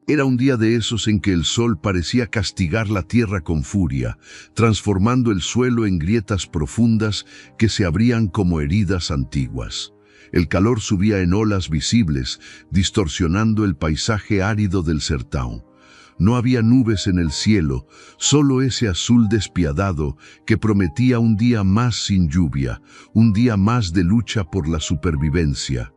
Era un día de esos en que el sol parecía castigar la tierra con furia, transformando el suelo en grietas profundas que se abrían como heridas antiguas. El calor subía en olas visibles, distorsionando el paisaje árido del sertão. No había nubes en el cielo, solo ese azul despiadado que prometía un día más sin lluvia, un día más de lucha por la supervivencia.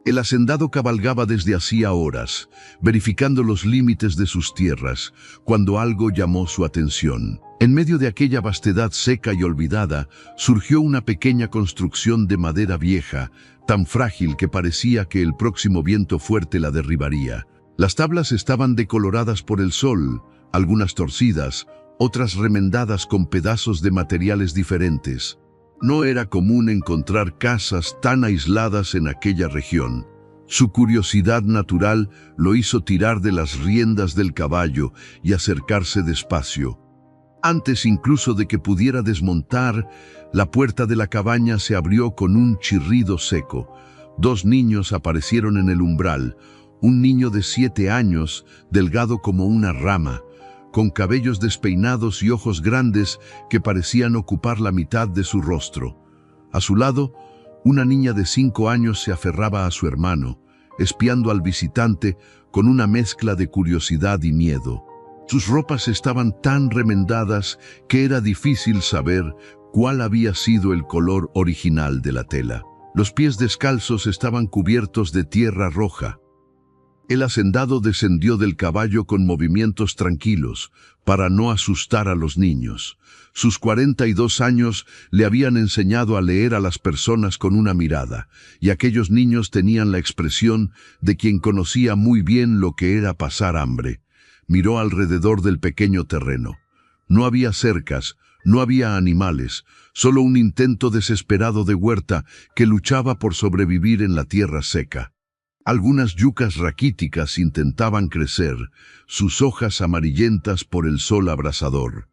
El hacendado cabalgaba desde hacía horas, verificando los límites de sus tierras, cuando algo llamó su atención. En medio de aquella vastedad seca y olvidada, surgió una pequeña construcción de madera vieja, tan frágil que parecía que el próximo viento fuerte la derribaría. Las tablas estaban decoloradas por el sol, algunas torcidas, otras remendadas con pedazos de materiales diferentes. No era común encontrar casas tan aisladas en aquella región. Su curiosidad natural lo hizo tirar de las riendas del caballo y acercarse despacio. Antes incluso de que pudiera desmontar, la puerta de la cabaña se abrió con un chirrido seco. Dos niños aparecieron en el umbral. Un niño de 7 años, delgado como una rama, con cabellos despeinados y ojos grandes que parecían ocupar la mitad de su rostro. A su lado, una niña de 5 años se aferraba a su hermano, espiando al visitante con una mezcla de curiosidad y miedo. Sus ropas estaban tan remendadas que era difícil saber cuál había sido el color original de la tela. Los pies descalzos estaban cubiertos de tierra roja. El hacendado descendió del caballo con movimientos tranquilos, para no asustar a los niños. Sus 42 años le habían enseñado a leer a las personas con una mirada, y aquellos niños tenían la expresión de quien conocía muy bien lo que era pasar hambre. Miró alrededor del pequeño terreno. No había cercas, no había animales, solo un intento desesperado de huerta que luchaba por sobrevivir en la tierra seca. Algunas yucas raquíticas intentaban crecer, sus hojas amarillentas por el sol abrasador.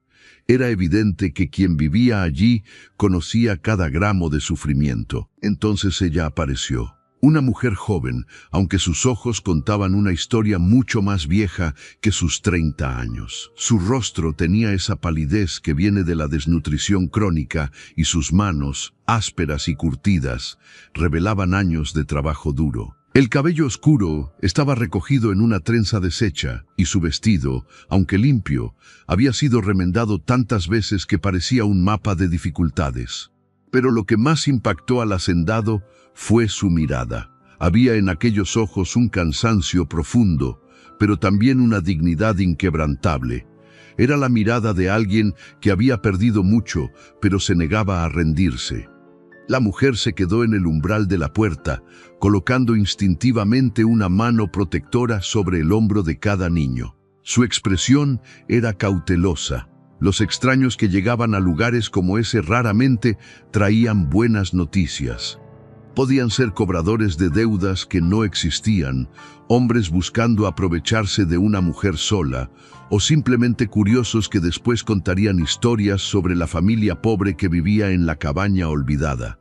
Era evidente que quien vivía allí conocía cada gramo de sufrimiento. Entonces ella apareció. Una mujer joven, aunque sus ojos contaban una historia mucho más vieja que sus 30 años. Su rostro tenía esa palidez que viene de la desnutrición crónica y sus manos, ásperas y curtidas, revelaban años de trabajo duro. El cabello oscuro estaba recogido en una trenza deshecha y su vestido, aunque limpio, había sido remendado tantas veces que parecía un mapa de dificultades. Pero lo que más impactó al hacendado fue su mirada. Había en aquellos ojos un cansancio profundo, pero también una dignidad inquebrantable. Era la mirada de alguien que había perdido mucho, pero se negaba a rendirse. La mujer se quedó en el umbral de la puerta, colocando instintivamente una mano protectora sobre el hombro de cada niño. Su expresión era cautelosa. Los extraños que llegaban a lugares como ese raramente traían buenas noticias. Podían ser cobradores de deudas que no existían, hombres buscando aprovecharse de una mujer sola, o simplemente curiosos que después contarían historias sobre la familia pobre que vivía en la cabaña olvidada.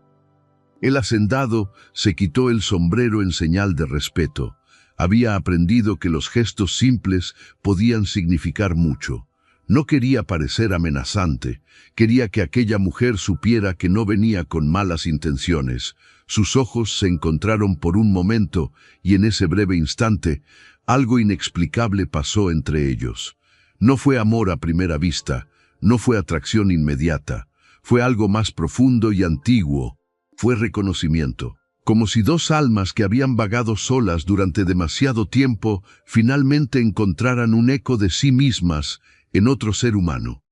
El hacendado se quitó el sombrero en señal de respeto. Había aprendido que los gestos simples podían significar mucho. No quería parecer amenazante, quería que aquella mujer supiera que no venía con malas intenciones. Sus ojos se encontraron por un momento y en ese breve instante algo inexplicable pasó entre ellos. No fue amor a primera vista, no fue atracción inmediata, fue algo más profundo y antiguo, fue reconocimiento. Como si dos almas que habían vagado solas durante demasiado tiempo finalmente encontraran un eco de sí mismas en otro ser humano.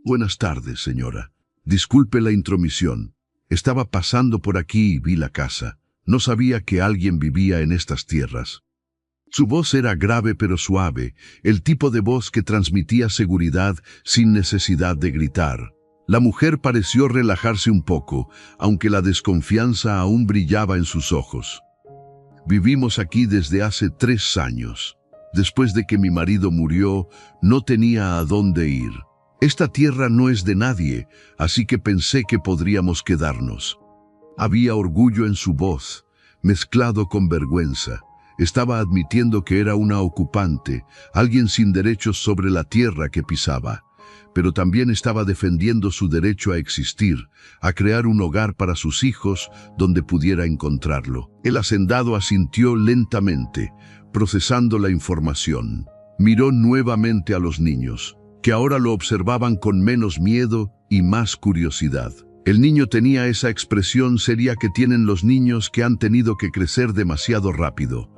Buenas tardes, señora. Disculpe la intromisión. Estaba pasando por aquí y vi la casa. No sabía que alguien vivía en estas tierras. Su voz era grave pero suave, el tipo de voz que transmitía seguridad sin necesidad de gritar. La mujer pareció relajarse un poco, aunque la desconfianza aún brillaba en sus ojos. Vivimos aquí desde hace 3 años. Después de que mi marido murió, no tenía a dónde ir. Esta tierra no es de nadie, así que pensé que podríamos quedarnos. Había orgullo en su voz, mezclado con vergüenza. Estaba admitiendo que era una ocupante, alguien sin derechos sobre la tierra que pisaba. Pero también estaba defendiendo su derecho a existir, a crear un hogar para sus hijos donde pudiera encontrarlo. El hacendado asintió lentamente, procesando la información. Miró nuevamente a los niños, que ahora lo observaban con menos miedo y más curiosidad. El niño tenía esa expresión seria que tienen los niños que han tenido que crecer demasiado rápido.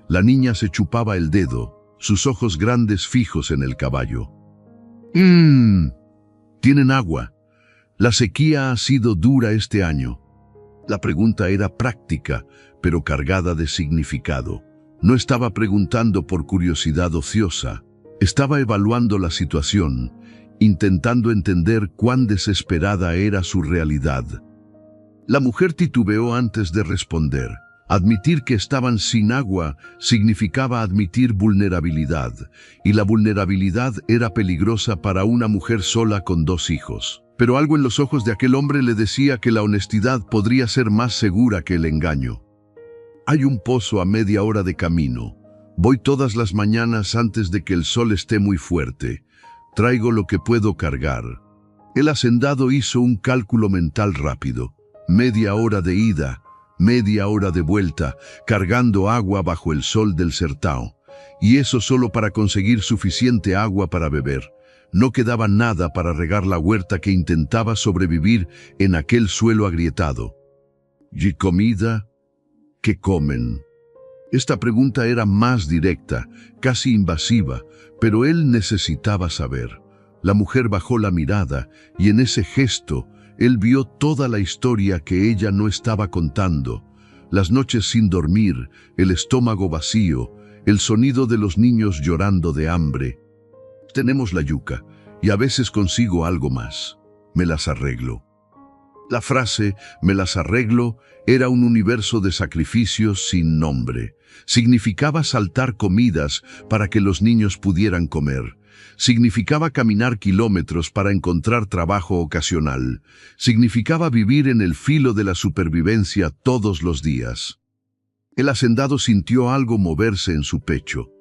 La niña se chupaba el dedo, sus ojos grandes fijos en el caballo. ¿Tienen agua? La sequía ha sido dura este año. La pregunta era práctica, pero cargada de significado. No estaba preguntando por curiosidad ociosa. Estaba evaluando la situación, intentando entender cuán desesperada era su realidad. La mujer titubeó antes de responder. Admitir que estaban sin agua significaba admitir vulnerabilidad, y la vulnerabilidad era peligrosa para una mujer sola con 2 hijos. Pero algo en los ojos de aquel hombre le decía que la honestidad podría ser más segura que el engaño. Hay un pozo a media hora de camino. Voy todas las mañanas antes de que el sol esté muy fuerte. Traigo lo que puedo cargar. El hacendado hizo un cálculo mental rápido. Media hora de ida, media hora de vuelta, cargando agua bajo el sol del Sertão. Y eso solo para conseguir suficiente agua para beber. No quedaba nada para regar la huerta que intentaba sobrevivir en aquel suelo agrietado. ¿Y comida? ¿Qué comen? Esta pregunta era más directa, casi invasiva, pero él necesitaba saber. La mujer bajó la mirada y en ese gesto él vio toda la historia que ella no estaba contando. Las noches sin dormir, el estómago vacío, el sonido de los niños llorando de hambre. Tenemos la yuca y a veces consigo algo más. Me las arreglo. La frase, me las arreglo, era un universo de sacrificios sin nombre. Significaba saltar comidas para que los niños pudieran comer. Significaba caminar kilómetros para encontrar trabajo ocasional. Significaba vivir en el filo de la supervivencia todos los días. El hacendado sintió algo moverse en su pecho.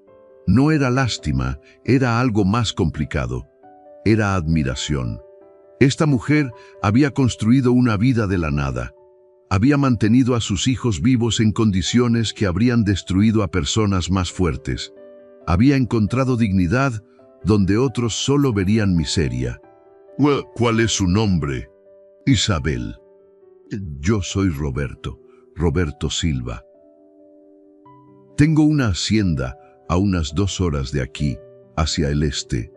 No era lástima, era algo más complicado. Era admiración. Esta mujer había construido una vida de la nada. Había mantenido a sus hijos vivos en condiciones que habrían destruido a personas más fuertes. Había encontrado dignidad donde otros solo verían miseria. ¿Cuál es su nombre? Isabel. Yo soy Roberto Silva. Tengo una hacienda a unas 2 horas de aquí, hacia el este.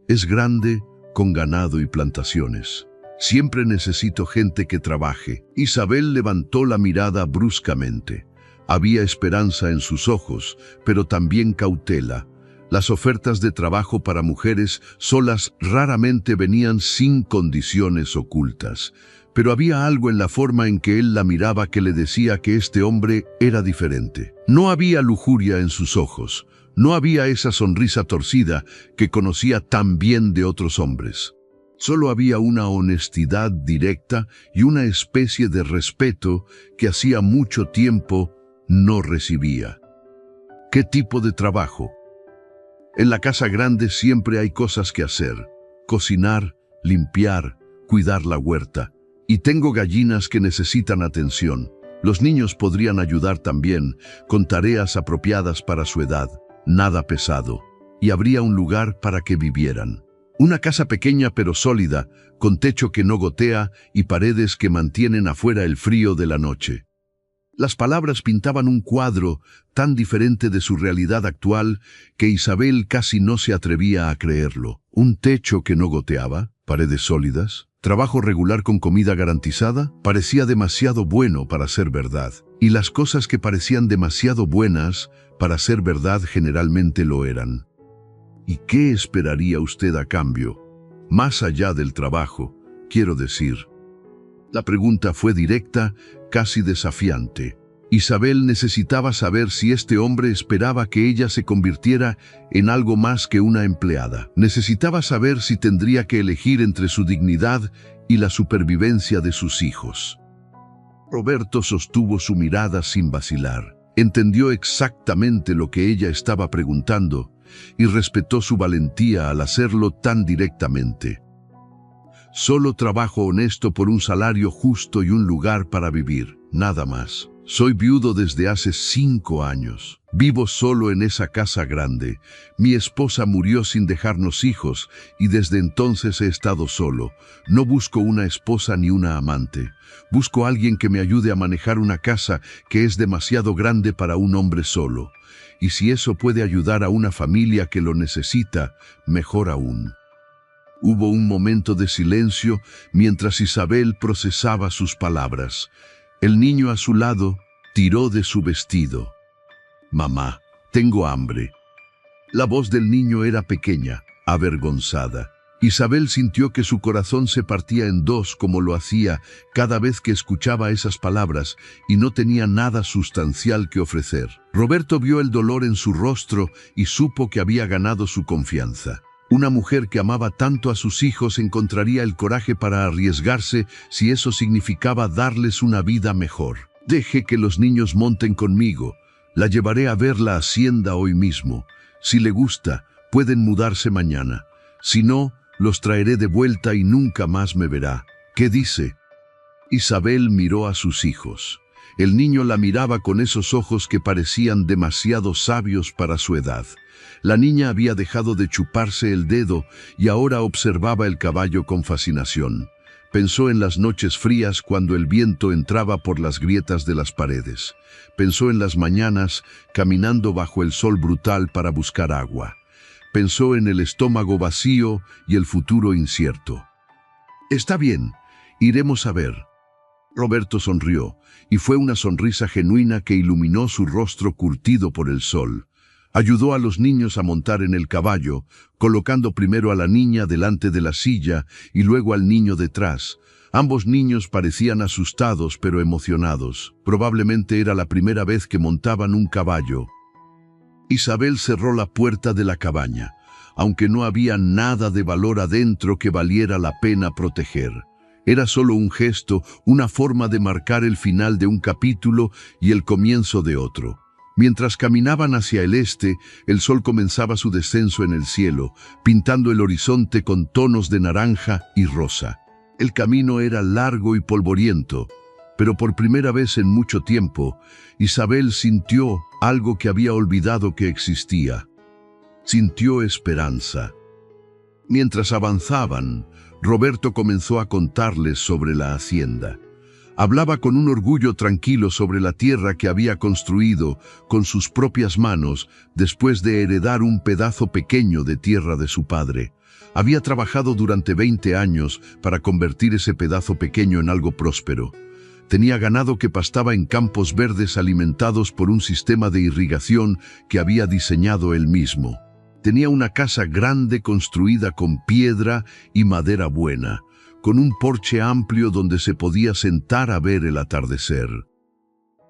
Es grande, con ganado y plantaciones. Siempre necesito gente que trabaje. Isabel levantó la mirada bruscamente. Había esperanza en sus ojos, pero también cautela. Las ofertas de trabajo para mujeres solas raramente venían sin condiciones ocultas. Pero había algo en la forma en que él la miraba que le decía que este hombre era diferente. No había lujuria en sus ojos. No había esa sonrisa torcida que conocía tan bien de otros hombres. Solo había una honestidad directa y una especie de respeto que hacía mucho tiempo no recibía. ¿Qué tipo de trabajo? En la casa grande siempre hay cosas que hacer. Cocinar, limpiar, cuidar la huerta. Y tengo gallinas que necesitan atención. Los niños podrían ayudar también, con tareas apropiadas para su edad. Nada pesado, y habría un lugar para que vivieran. Una casa pequeña pero sólida, con techo que no gotea y paredes que mantienen afuera el frío de la noche. Las palabras pintaban un cuadro tan diferente de su realidad actual que Isabel casi no se atrevía a creerlo. Un techo que no goteaba, paredes sólidas, trabajo regular con comida garantizada, parecía demasiado bueno para ser verdad. Y las cosas que parecían demasiado buenas para ser verdad generalmente lo eran. ¿Y qué esperaría usted a cambio? Más allá del trabajo, quiero decir. La pregunta fue directa, casi desafiante. Isabel necesitaba saber si este hombre esperaba que ella se convirtiera en algo más que una empleada. Necesitaba saber si tendría que elegir entre su dignidad y la supervivencia de sus hijos. Roberto sostuvo su mirada sin vacilar. Entendió exactamente lo que ella estaba preguntando y respetó su valentía al hacerlo tan directamente. Solo trabajo honesto por un salario justo y un lugar para vivir, nada más. Soy viudo desde hace 5 años. Vivo solo en esa casa grande. Mi esposa murió sin dejarnos hijos y desde entonces he estado solo. No busco una esposa ni una amante. Busco a alguien que me ayude a manejar una casa que es demasiado grande para un hombre solo. Y si eso puede ayudar a una familia que lo necesita, mejor aún. Hubo un momento de silencio mientras Isabel procesaba sus palabras. El niño a su lado tiró de su vestido. «Mamá, tengo hambre». La voz del niño era pequeña, avergonzada. Isabel sintió que su corazón se partía en dos como lo hacía cada vez que escuchaba esas palabras y no tenía nada sustancial que ofrecer. Roberto vio el dolor en su rostro y supo que había ganado su confianza. Una mujer que amaba tanto a sus hijos encontraría el coraje para arriesgarse si eso significaba darles una vida mejor. «Deje que los niños monten conmigo. La llevaré a ver la hacienda hoy mismo. Si le gusta, pueden mudarse mañana. Si no, los traeré de vuelta y nunca más me verá. ¿Qué dice?». Isabel miró a sus hijos. El niño la miraba con esos ojos que parecían demasiado sabios para su edad. La niña había dejado de chuparse el dedo y ahora observaba el caballo con fascinación. Pensó en las noches frías cuando el viento entraba por las grietas de las paredes. Pensó en las mañanas caminando bajo el sol brutal para buscar agua. Pensó en el estómago vacío y el futuro incierto. «Está bien, iremos a ver». Roberto sonrió, y fue una sonrisa genuina que iluminó su rostro curtido por el sol. Ayudó a los niños a montar en el caballo, colocando primero a la niña delante de la silla y luego al niño detrás. Ambos niños parecían asustados pero emocionados. Probablemente era la primera vez que montaban un caballo. Isabel cerró la puerta de la cabaña, aunque no había nada de valor adentro que valiera la pena proteger. Era solo un gesto, una forma de marcar el final de un capítulo y el comienzo de otro. Mientras caminaban hacia el este, el sol comenzaba su descenso en el cielo, pintando el horizonte con tonos de naranja y rosa. El camino era largo y polvoriento, pero por primera vez en mucho tiempo, Isabel sintió algo que había olvidado que existía. Sintió esperanza. Mientras avanzaban, Roberto comenzó a contarles sobre la hacienda. Hablaba con un orgullo tranquilo sobre la tierra que había construido con sus propias manos después de heredar un pedazo pequeño de tierra de su padre. Había trabajado durante 20 años para convertir ese pedazo pequeño en algo próspero. Tenía ganado que pastaba en campos verdes alimentados por un sistema de irrigación que había diseñado él mismo. Tenía una casa grande construida con piedra y madera buena, con un porche amplio donde se podía sentar a ver el atardecer.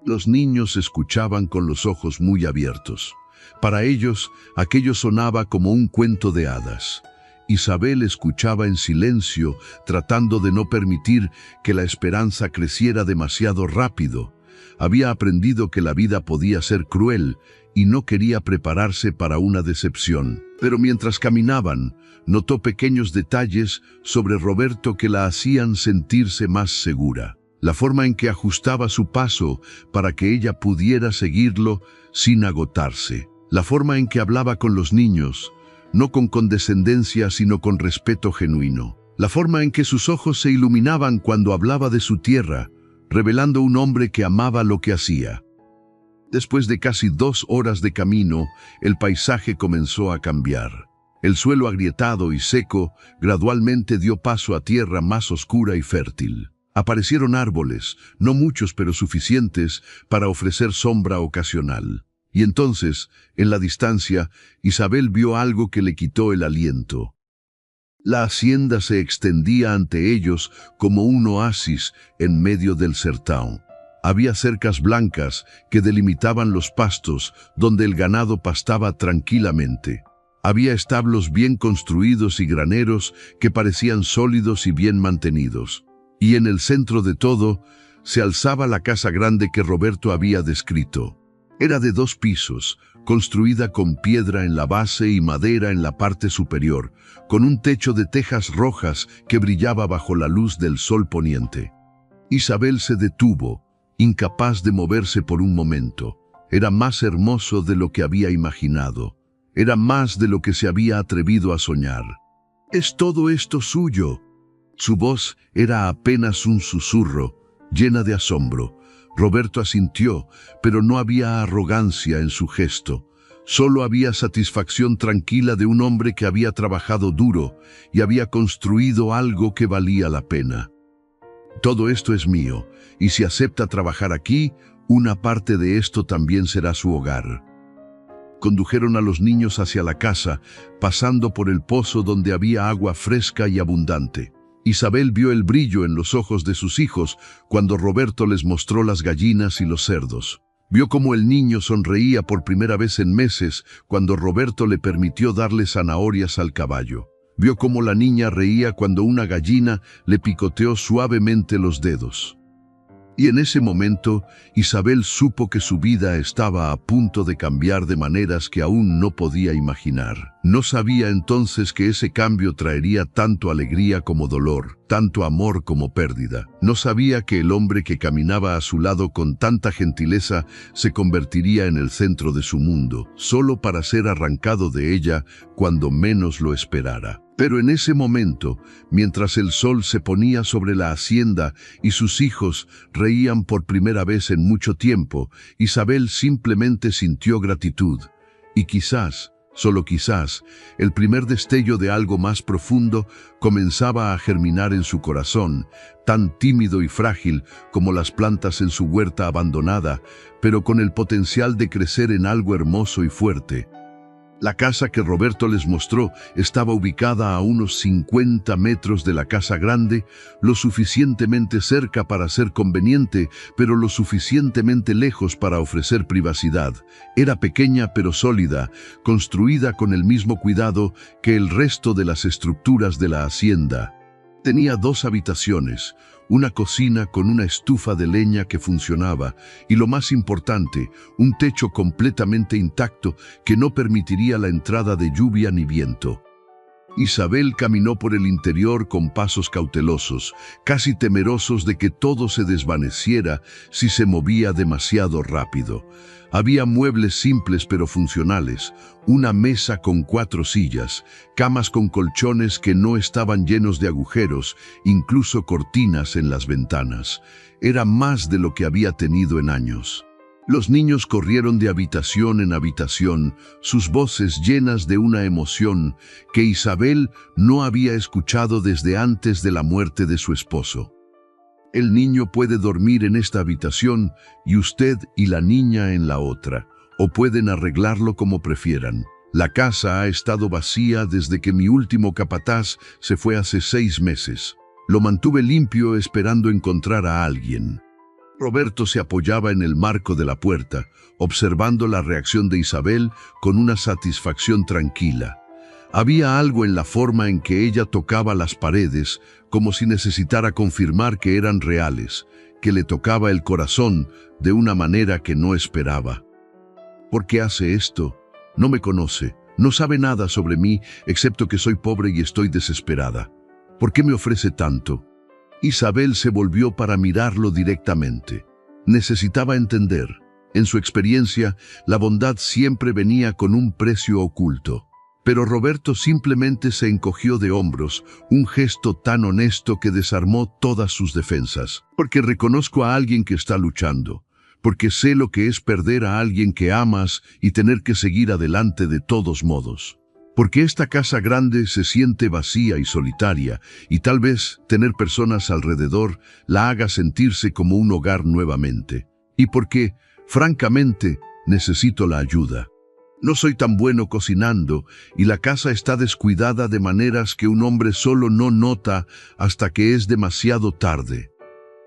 Los niños escuchaban con los ojos muy abiertos. Para ellos, aquello sonaba como un cuento de hadas. Isabel escuchaba en silencio, tratando de no permitir que la esperanza creciera demasiado rápido. Había aprendido que la vida podía ser cruel y no quería prepararse para una decepción. Pero mientras caminaban, notó pequeños detalles sobre Roberto que la hacían sentirse más segura. La forma en que ajustaba su paso para que ella pudiera seguirlo sin agotarse. La forma en que hablaba con los niños, no con condescendencia sino con respeto genuino. La forma en que sus ojos se iluminaban cuando hablaba de su tierra, revelando un hombre que amaba lo que hacía. Después de casi 2 horas de camino, el paisaje comenzó a cambiar. El suelo agrietado y seco gradualmente dio paso a tierra más oscura y fértil. Aparecieron árboles, no muchos pero suficientes para ofrecer sombra ocasional. Y entonces, en la distancia, Isabel vio algo que le quitó el aliento. La hacienda se extendía ante ellos como un oasis en medio del sertão. Había cercas blancas que delimitaban los pastos donde el ganado pastaba tranquilamente. Había establos bien construidos y graneros que parecían sólidos y bien mantenidos. Y en el centro de todo se alzaba la casa grande que Roberto había descrito. Era de 2 pisos, construida con piedra en la base y madera en la parte superior, con un techo de tejas rojas que brillaba bajo la luz del sol poniente. Isabel se detuvo, incapaz de moverse por un momento. Era más hermoso de lo que había imaginado. Era más de lo que se había atrevido a soñar. «¿Es todo esto suyo?». Su voz era apenas un susurro, llena de asombro. Roberto asintió, pero no había arrogancia en su gesto. Solo había satisfacción tranquila de un hombre que había trabajado duro y había construido algo que valía la pena. «Todo esto es mío, y si acepta trabajar aquí, una parte de esto también será su hogar». Condujeron a los niños hacia la casa, pasando por el pozo donde había agua fresca y abundante. Isabel vio el brillo en los ojos de sus hijos cuando Roberto les mostró las gallinas y los cerdos. Vio cómo el niño sonreía por primera vez en meses cuando Roberto le permitió darle zanahorias al caballo. Vio cómo la niña reía cuando una gallina le picoteó suavemente los dedos. Y en ese momento, Isabel supo que su vida estaba a punto de cambiar de maneras que aún no podía imaginar. No sabía entonces que ese cambio traería tanto alegría como dolor, tanto amor como pérdida. No sabía que el hombre que caminaba a su lado con tanta gentileza se convertiría en el centro de su mundo, solo para ser arrancado de ella cuando menos lo esperara. Pero en ese momento, mientras el sol se ponía sobre la hacienda y sus hijos reían por primera vez en mucho tiempo, Isabel simplemente sintió gratitud. Y quizás, solo quizás, el primer destello de algo más profundo comenzaba a germinar en su corazón, tan tímido y frágil como las plantas en su huerta abandonada, pero con el potencial de crecer en algo hermoso y fuerte. La casa que Roberto les mostró estaba ubicada a unos 50 metros de la casa grande, lo suficientemente cerca para ser conveniente, pero lo suficientemente lejos para ofrecer privacidad. Era pequeña pero sólida, construida con el mismo cuidado que el resto de las estructuras de la hacienda. Tenía 2 habitaciones, una cocina con una estufa de leña que funcionaba y, lo más importante, un techo completamente intacto que no permitiría la entrada de lluvia ni viento. Isabel caminó por el interior con pasos cautelosos, casi temerosos de que todo se desvaneciera si se movía demasiado rápido. Había muebles simples pero funcionales, una mesa con 4 sillas, camas con colchones que no estaban llenos de agujeros, incluso cortinas en las ventanas. Era más de lo que había tenido en años. Los niños corrieron de habitación en habitación, sus voces llenas de una emoción que Isabel no había escuchado desde antes de la muerte de su esposo. El niño puede dormir en esta habitación y usted y la niña en la otra, o pueden arreglarlo como prefieran. La casa ha estado vacía desde que mi último capataz se fue hace 6 meses. Lo mantuve limpio esperando encontrar a alguien. Roberto se apoyaba en el marco de la puerta, observando la reacción de Isabel con una satisfacción tranquila. Había algo en la forma en que ella tocaba las paredes, como si necesitara confirmar que eran reales, que le tocaba el corazón de una manera que no esperaba. ¿Por qué hace esto? No me conoce, no sabe nada sobre mí, excepto que soy pobre y estoy desesperada. ¿Por qué me ofrece tanto? Isabel se volvió para mirarlo directamente. Necesitaba entender. En su experiencia, la bondad siempre venía con un precio oculto. Pero Roberto simplemente se encogió de hombros, un gesto tan honesto que desarmó todas sus defensas. Porque reconozco a alguien que está luchando. Porque sé lo que es perder a alguien que amas y tener que seguir adelante de todos modos. Porque esta casa grande se siente vacía y solitaria, y tal vez tener personas alrededor la haga sentirse como un hogar nuevamente. Y porque, francamente, necesito la ayuda. No soy tan bueno cocinando, y la casa está descuidada de maneras que un hombre solo no nota hasta que es demasiado tarde.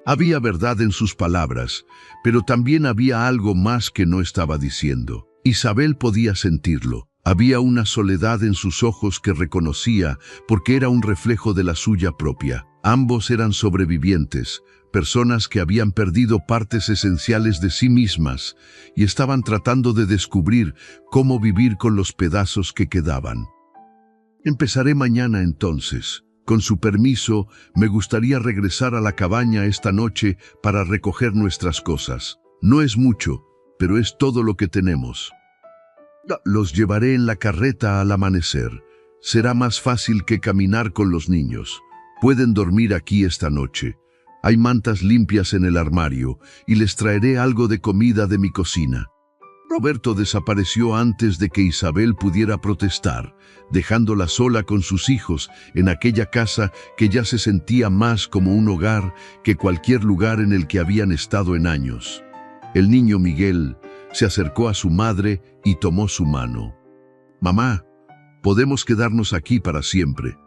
Había verdad en sus palabras, pero también había algo más que no estaba diciendo. Isabel podía sentirlo. Había una soledad en sus ojos que reconocía porque era un reflejo de la suya propia. Ambos eran sobrevivientes, personas que habían perdido partes esenciales de sí mismas y estaban tratando de descubrir cómo vivir con los pedazos que quedaban. Empezaré mañana entonces. Con su permiso, me gustaría regresar a la cabaña esta noche para recoger nuestras cosas. No es mucho, pero es todo lo que tenemos. Los llevaré en la carreta al amanecer. Será más fácil que caminar con los niños. Pueden dormir aquí esta noche. Hay mantas limpias en el armario y les traeré algo de comida de mi cocina. Roberto desapareció antes de que Isabel pudiera protestar, dejándola sola con sus hijos en aquella casa que ya se sentía más como un hogar que cualquier lugar en el que habían estado en años. El niño Miguel se acercó a su madre y tomó su mano. «Mamá, ¿podemos quedarnos aquí para siempre?».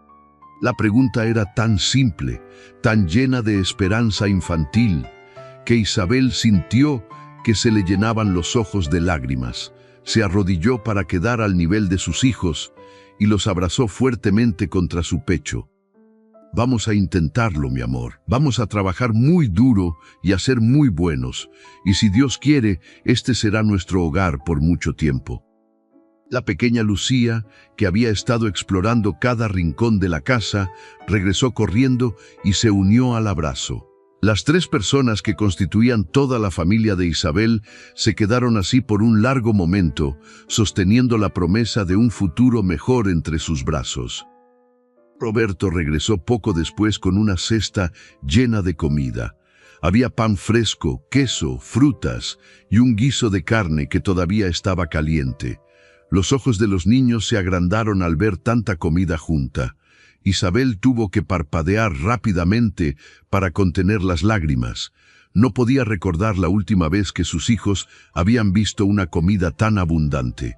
La pregunta era tan simple, tan llena de esperanza infantil, que Isabel sintió que se le llenaban los ojos de lágrimas. Se arrodilló para quedar al nivel de sus hijos y los abrazó fuertemente contra su pecho. «Vamos a intentarlo, mi amor. Vamos a trabajar muy duro y a ser muy buenos. Y si Dios quiere, este será nuestro hogar por mucho tiempo». La pequeña Lucía, que había estado explorando cada rincón de la casa, regresó corriendo y se unió al abrazo. Las 3 personas que constituían toda la familia de Isabel se quedaron así por un largo momento, sosteniendo la promesa de un futuro mejor entre sus brazos. Roberto regresó poco después con una cesta llena de comida. Había pan fresco, queso, frutas y un guiso de carne que todavía estaba caliente. Los ojos de los niños se agrandaron al ver tanta comida junta. Isabel tuvo que parpadear rápidamente para contener las lágrimas. No podía recordar la última vez que sus hijos habían visto una comida tan abundante.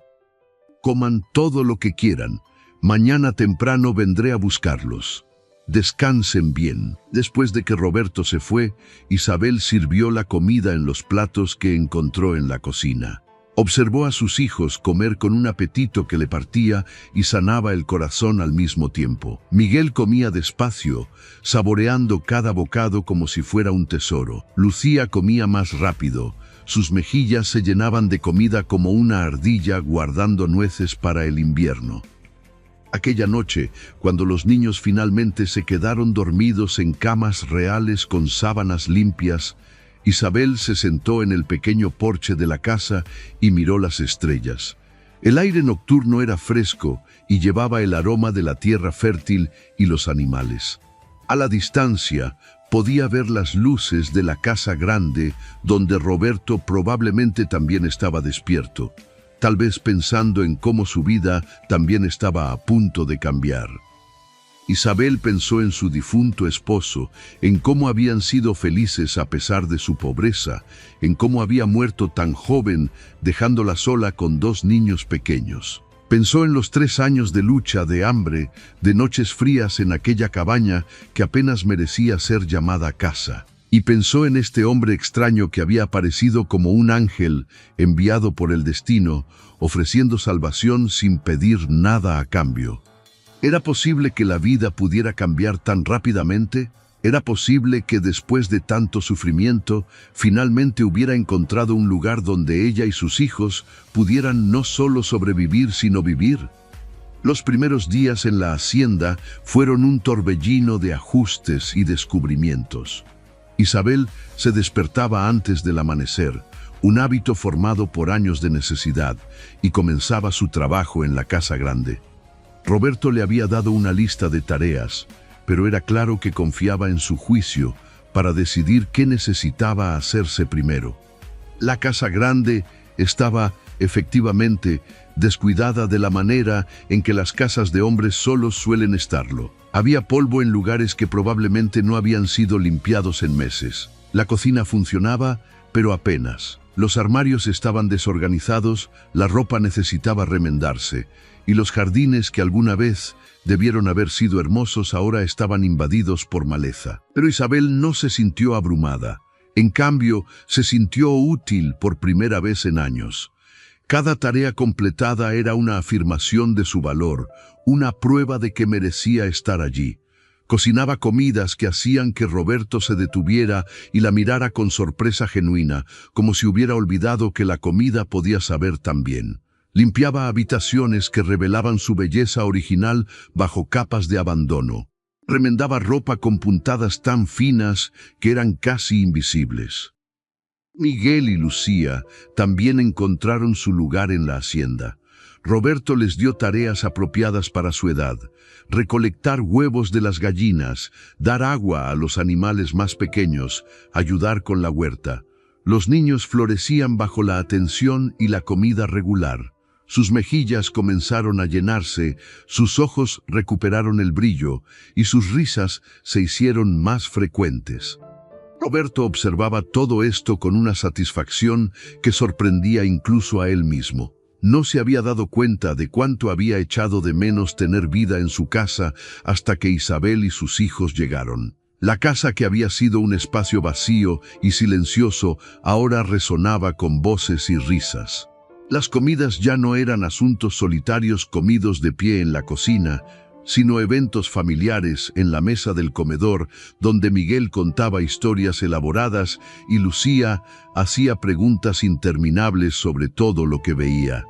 «Coman todo lo que quieran. Mañana temprano vendré a buscarlos. Descansen bien». Después de que Roberto se fue, Isabel sirvió la comida en los platos que encontró en la cocina. Observó a sus hijos comer con un apetito que le partía y sanaba el corazón al mismo tiempo. Miguel comía despacio, saboreando cada bocado como si fuera un tesoro. Lucía comía más rápido. Sus mejillas se llenaban de comida como una ardilla guardando nueces para el invierno. Aquella noche, cuando los niños finalmente se quedaron dormidos en camas reales con sábanas limpias, Isabel se sentó en el pequeño porche de la casa y miró las estrellas. El aire nocturno era fresco y llevaba el aroma de la tierra fértil y los animales. A la distancia, podía ver las luces de la casa grande donde Roberto probablemente también estaba despierto, tal vez pensando en cómo su vida también estaba a punto de cambiar. Isabel pensó en su difunto esposo, en cómo habían sido felices a pesar de su pobreza, en cómo había muerto tan joven, dejándola sola con 2 niños pequeños. Pensó en los 3 años de lucha, de hambre, de noches frías en aquella cabaña que apenas merecía ser llamada casa. Y pensó en este hombre extraño que había aparecido como un ángel enviado por el destino, ofreciendo salvación sin pedir nada a cambio. ¿Era posible que la vida pudiera cambiar tan rápidamente? ¿Era posible que después de tanto sufrimiento, finalmente hubiera encontrado un lugar donde ella y sus hijos pudieran no solo sobrevivir, sino vivir? Los primeros días en la hacienda fueron un torbellino de ajustes y descubrimientos. Isabel se despertaba antes del amanecer, un hábito formado por años de necesidad, y comenzaba su trabajo en la casa grande. Roberto le había dado una lista de tareas, pero era claro que confiaba en su juicio para decidir qué necesitaba hacerse primero. La casa grande estaba, efectivamente, descuidada de la manera en que las casas de hombres solos suelen estarlo. Había polvo en lugares que probablemente no habían sido limpiados en meses. La cocina funcionaba, pero apenas. Los armarios estaban desorganizados, la ropa necesitaba remendarse, y los jardines que alguna vez debieron haber sido hermosos ahora estaban invadidos por maleza. Pero Isabel no se sintió abrumada. En cambio, se sintió útil por primera vez en años. Cada tarea completada era una afirmación de su valor, una prueba de que merecía estar allí. Cocinaba comidas que hacían que Roberto se detuviera y la mirara con sorpresa genuina, como si hubiera olvidado que la comida podía saber tan bien. Limpiaba habitaciones que revelaban su belleza original bajo capas de abandono. Remendaba ropa con puntadas tan finas que eran casi invisibles. Miguel y Lucía también encontraron su lugar en la hacienda. Roberto les dio tareas apropiadas para su edad: recolectar huevos de las gallinas, dar agua a los animales más pequeños, ayudar con la huerta. Los niños florecían bajo la atención y la comida regular. Sus mejillas comenzaron a llenarse, sus ojos recuperaron el brillo y sus risas se hicieron más frecuentes. Roberto observaba todo esto con una satisfacción que sorprendía incluso a él mismo. No se había dado cuenta de cuánto había echado de menos tener vida en su casa hasta que Isabel y sus hijos llegaron. La casa, que había sido un espacio vacío y silencioso, ahora resonaba con voces y risas. Las comidas ya no eran asuntos solitarios comidos de pie en la cocina, sino eventos familiares en la mesa del comedor, donde Miguel contaba historias elaboradas y Lucía hacía preguntas interminables sobre todo lo que veía.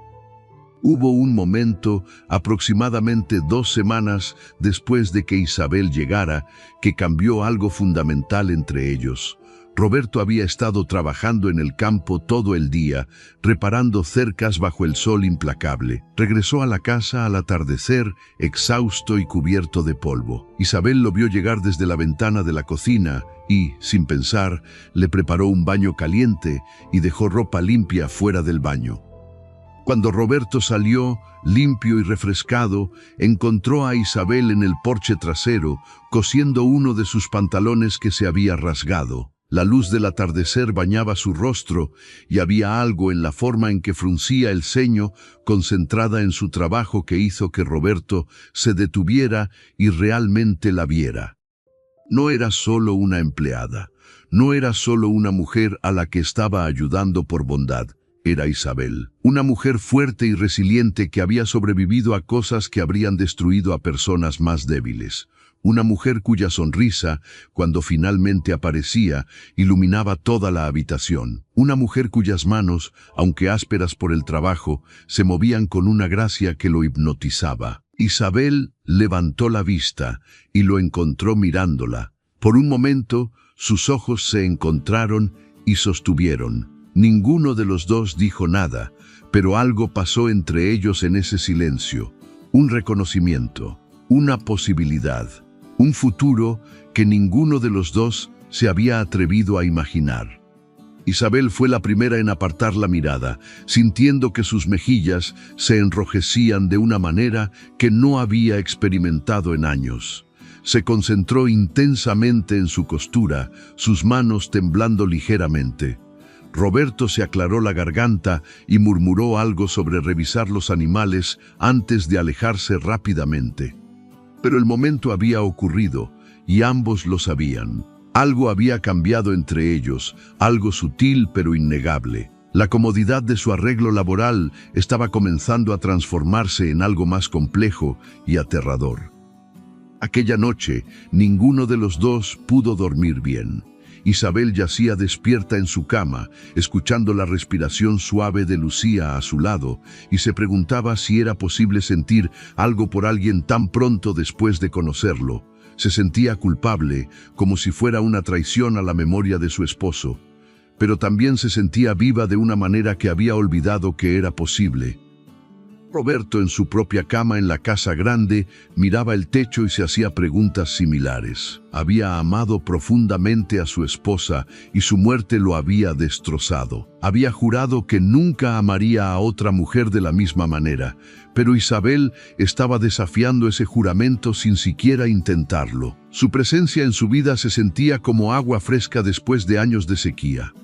Hubo un momento, aproximadamente 2 semanas después de que Isabel llegara, que cambió algo fundamental entre ellos. Roberto había estado trabajando en el campo todo el día, reparando cercas bajo el sol implacable. Regresó a la casa al atardecer, exhausto y cubierto de polvo. Isabel lo vio llegar desde la ventana de la cocina y, sin pensar, le preparó un baño caliente y dejó ropa limpia fuera del baño. Cuando Roberto salió, limpio y refrescado, encontró a Isabel en el porche trasero, cosiendo uno de sus pantalones que se había rasgado. La luz del atardecer bañaba su rostro y había algo en la forma en que fruncía el ceño, concentrada en su trabajo, que hizo que Roberto se detuviera y realmente la viera. No era solo una empleada, no era solo una mujer a la que estaba ayudando por bondad. Era Isabel, una mujer fuerte y resiliente que había sobrevivido a cosas que habrían destruido a personas más débiles. Una mujer cuya sonrisa, cuando finalmente aparecía, iluminaba toda la habitación. Una mujer cuyas manos, aunque ásperas por el trabajo, se movían con una gracia que lo hipnotizaba. Isabel levantó la vista y lo encontró mirándola. Por un momento, sus ojos se encontraron y sostuvieron. Ninguno de los dos dijo nada, pero algo pasó entre ellos en ese silencio. Un reconocimiento, una posibilidad, un futuro que ninguno de los dos se había atrevido a imaginar. Isabel fue la primera en apartar la mirada, sintiendo que sus mejillas se enrojecían de una manera que no había experimentado en años. Se concentró intensamente en su costura, sus manos temblando ligeramente. Roberto se aclaró la garganta y murmuró algo sobre revisar los animales antes de alejarse rápidamente. Pero el momento había ocurrido y ambos lo sabían. Algo había cambiado entre ellos, algo sutil pero innegable. La comodidad de su arreglo laboral estaba comenzando a transformarse en algo más complejo y aterrador. Aquella noche, ninguno de los dos pudo dormir bien. Isabel yacía despierta en su cama, escuchando la respiración suave de Lucía a su lado, y se preguntaba si era posible sentir algo por alguien tan pronto después de conocerlo. Se sentía culpable, como si fuera una traición a la memoria de su esposo, pero también se sentía viva de una manera que había olvidado que era posible. Roberto, en su propia cama en la casa grande, miraba el techo y se hacía preguntas similares. Había amado profundamente a su esposa y su muerte lo había destrozado. Había jurado que nunca amaría a otra mujer de la misma manera, pero Isabel estaba desafiando ese juramento sin siquiera intentarlo. Su presencia en su vida se sentía como agua fresca después de años de sequía.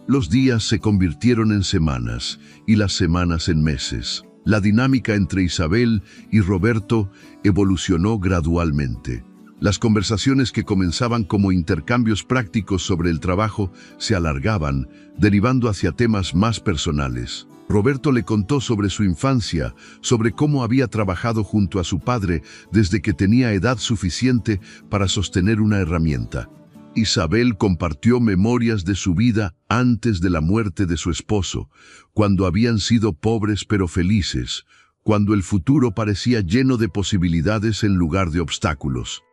Los días se convirtieron en semanas y las semanas en meses. La dinámica entre Isabel y Roberto evolucionó gradualmente. Las conversaciones que comenzaban como intercambios prácticos sobre el trabajo se alargaban, derivando hacia temas más personales. Roberto le contó sobre su infancia, sobre cómo había trabajado junto a su padre desde que tenía edad suficiente para sostener una herramienta. Isabel compartió memorias de su vida antes de la muerte de su esposo, cuando habían sido pobres pero felices, cuando el futuro parecía lleno de posibilidades en lugar de obstáculos.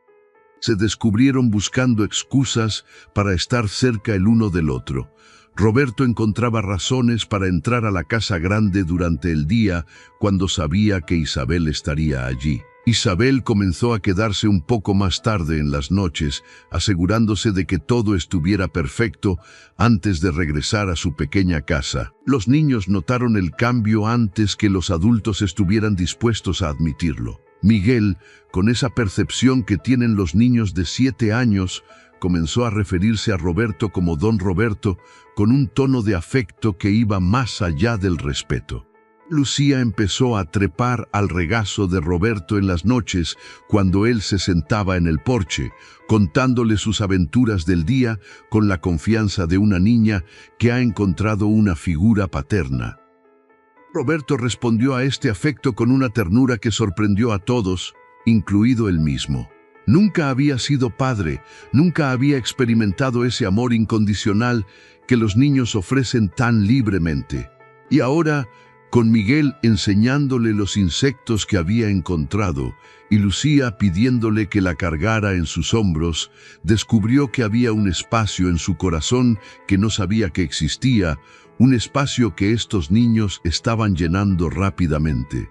Se descubrieron buscando excusas para estar cerca el uno del otro. Roberto encontraba razones para entrar a la casa grande durante el día cuando sabía que Isabel estaría allí. Isabel comenzó a quedarse un poco más tarde en las noches, asegurándose de que todo estuviera perfecto antes de regresar a su pequeña casa. Los niños notaron el cambio antes que los adultos estuvieran dispuestos a admitirlo. Miguel, con esa percepción que tienen los niños de 7 años, comenzó a referirse a Roberto como Don Roberto, con un tono de afecto que iba más allá del respeto. Lucía empezó a trepar al regazo de Roberto en las noches cuando él se sentaba en el porche, contándole sus aventuras del día con la confianza de una niña que ha encontrado una figura paterna. Roberto respondió a este afecto con una ternura que sorprendió a todos, incluido él mismo. Nunca había sido padre, nunca había experimentado ese amor incondicional que los niños ofrecen tan libremente. Y ahora, con Miguel enseñándole los insectos que había encontrado y Lucía pidiéndole que la cargara en sus hombros, descubrió que había un espacio en su corazón que no sabía que existía, un espacio que estos niños estaban llenando rápidamente.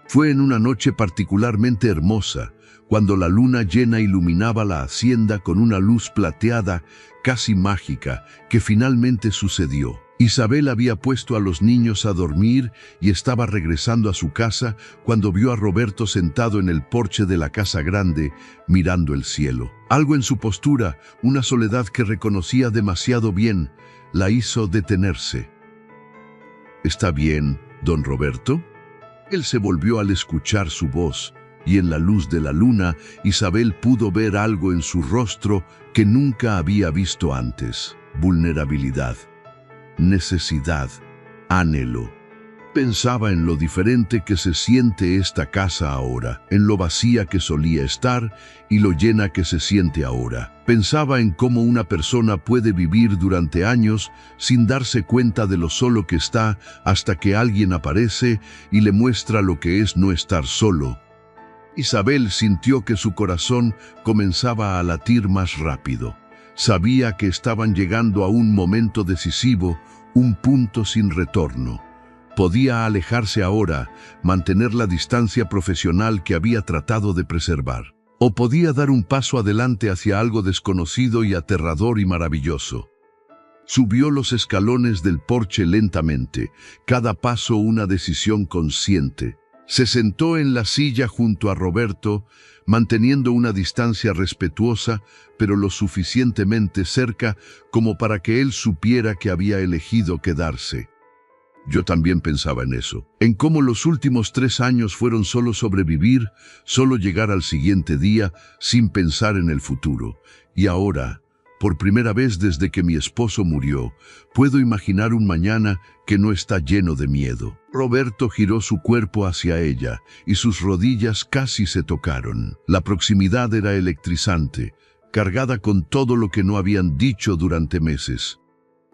Fue en una noche particularmente hermosa, cuando la luna llena iluminaba la hacienda con una luz plateada, casi mágica, que finalmente sucedió. Isabel había puesto a los niños a dormir y estaba regresando a su casa cuando vio a Roberto sentado en el porche de la casa grande, mirando el cielo. Algo en su postura, una soledad que reconocía demasiado bien, la hizo detenerse. «¿Está bien, don Roberto?» Él se volvió al escuchar su voz, y en la luz de la luna, Isabel pudo ver algo en su rostro que nunca había visto antes: vulnerabilidad, necesidad, anhelo. Pensaba en lo diferente que se siente esta casa ahora, en lo vacía que solía estar y lo llena que se siente ahora. Pensaba en cómo una persona puede vivir durante años sin darse cuenta de lo solo que está hasta que alguien aparece y le muestra lo que es no estar solo. Isabel sintió que su corazón comenzaba a latir más rápido. Sabía que estaban llegando a un momento decisivo, un punto sin retorno. Podía alejarse ahora, mantener la distancia profesional que había tratado de preservar. O podía dar un paso adelante hacia algo desconocido y aterrador y maravilloso. Subió los escalones del porche lentamente, cada paso una decisión consciente. Se sentó en la silla junto a Roberto, manteniendo una distancia respetuosa, pero lo suficientemente cerca como para que él supiera que había elegido quedarse. Yo también pensaba en eso, en cómo los últimos 3 años fueron solo sobrevivir, solo llegar al siguiente día sin pensar en el futuro. Y ahora, por primera vez desde que mi esposo murió, puedo imaginar un mañana que no está lleno de miedo. Roberto giró su cuerpo hacia ella y sus rodillas casi se tocaron. La proximidad era electrizante, cargada con todo lo que no habían dicho durante meses.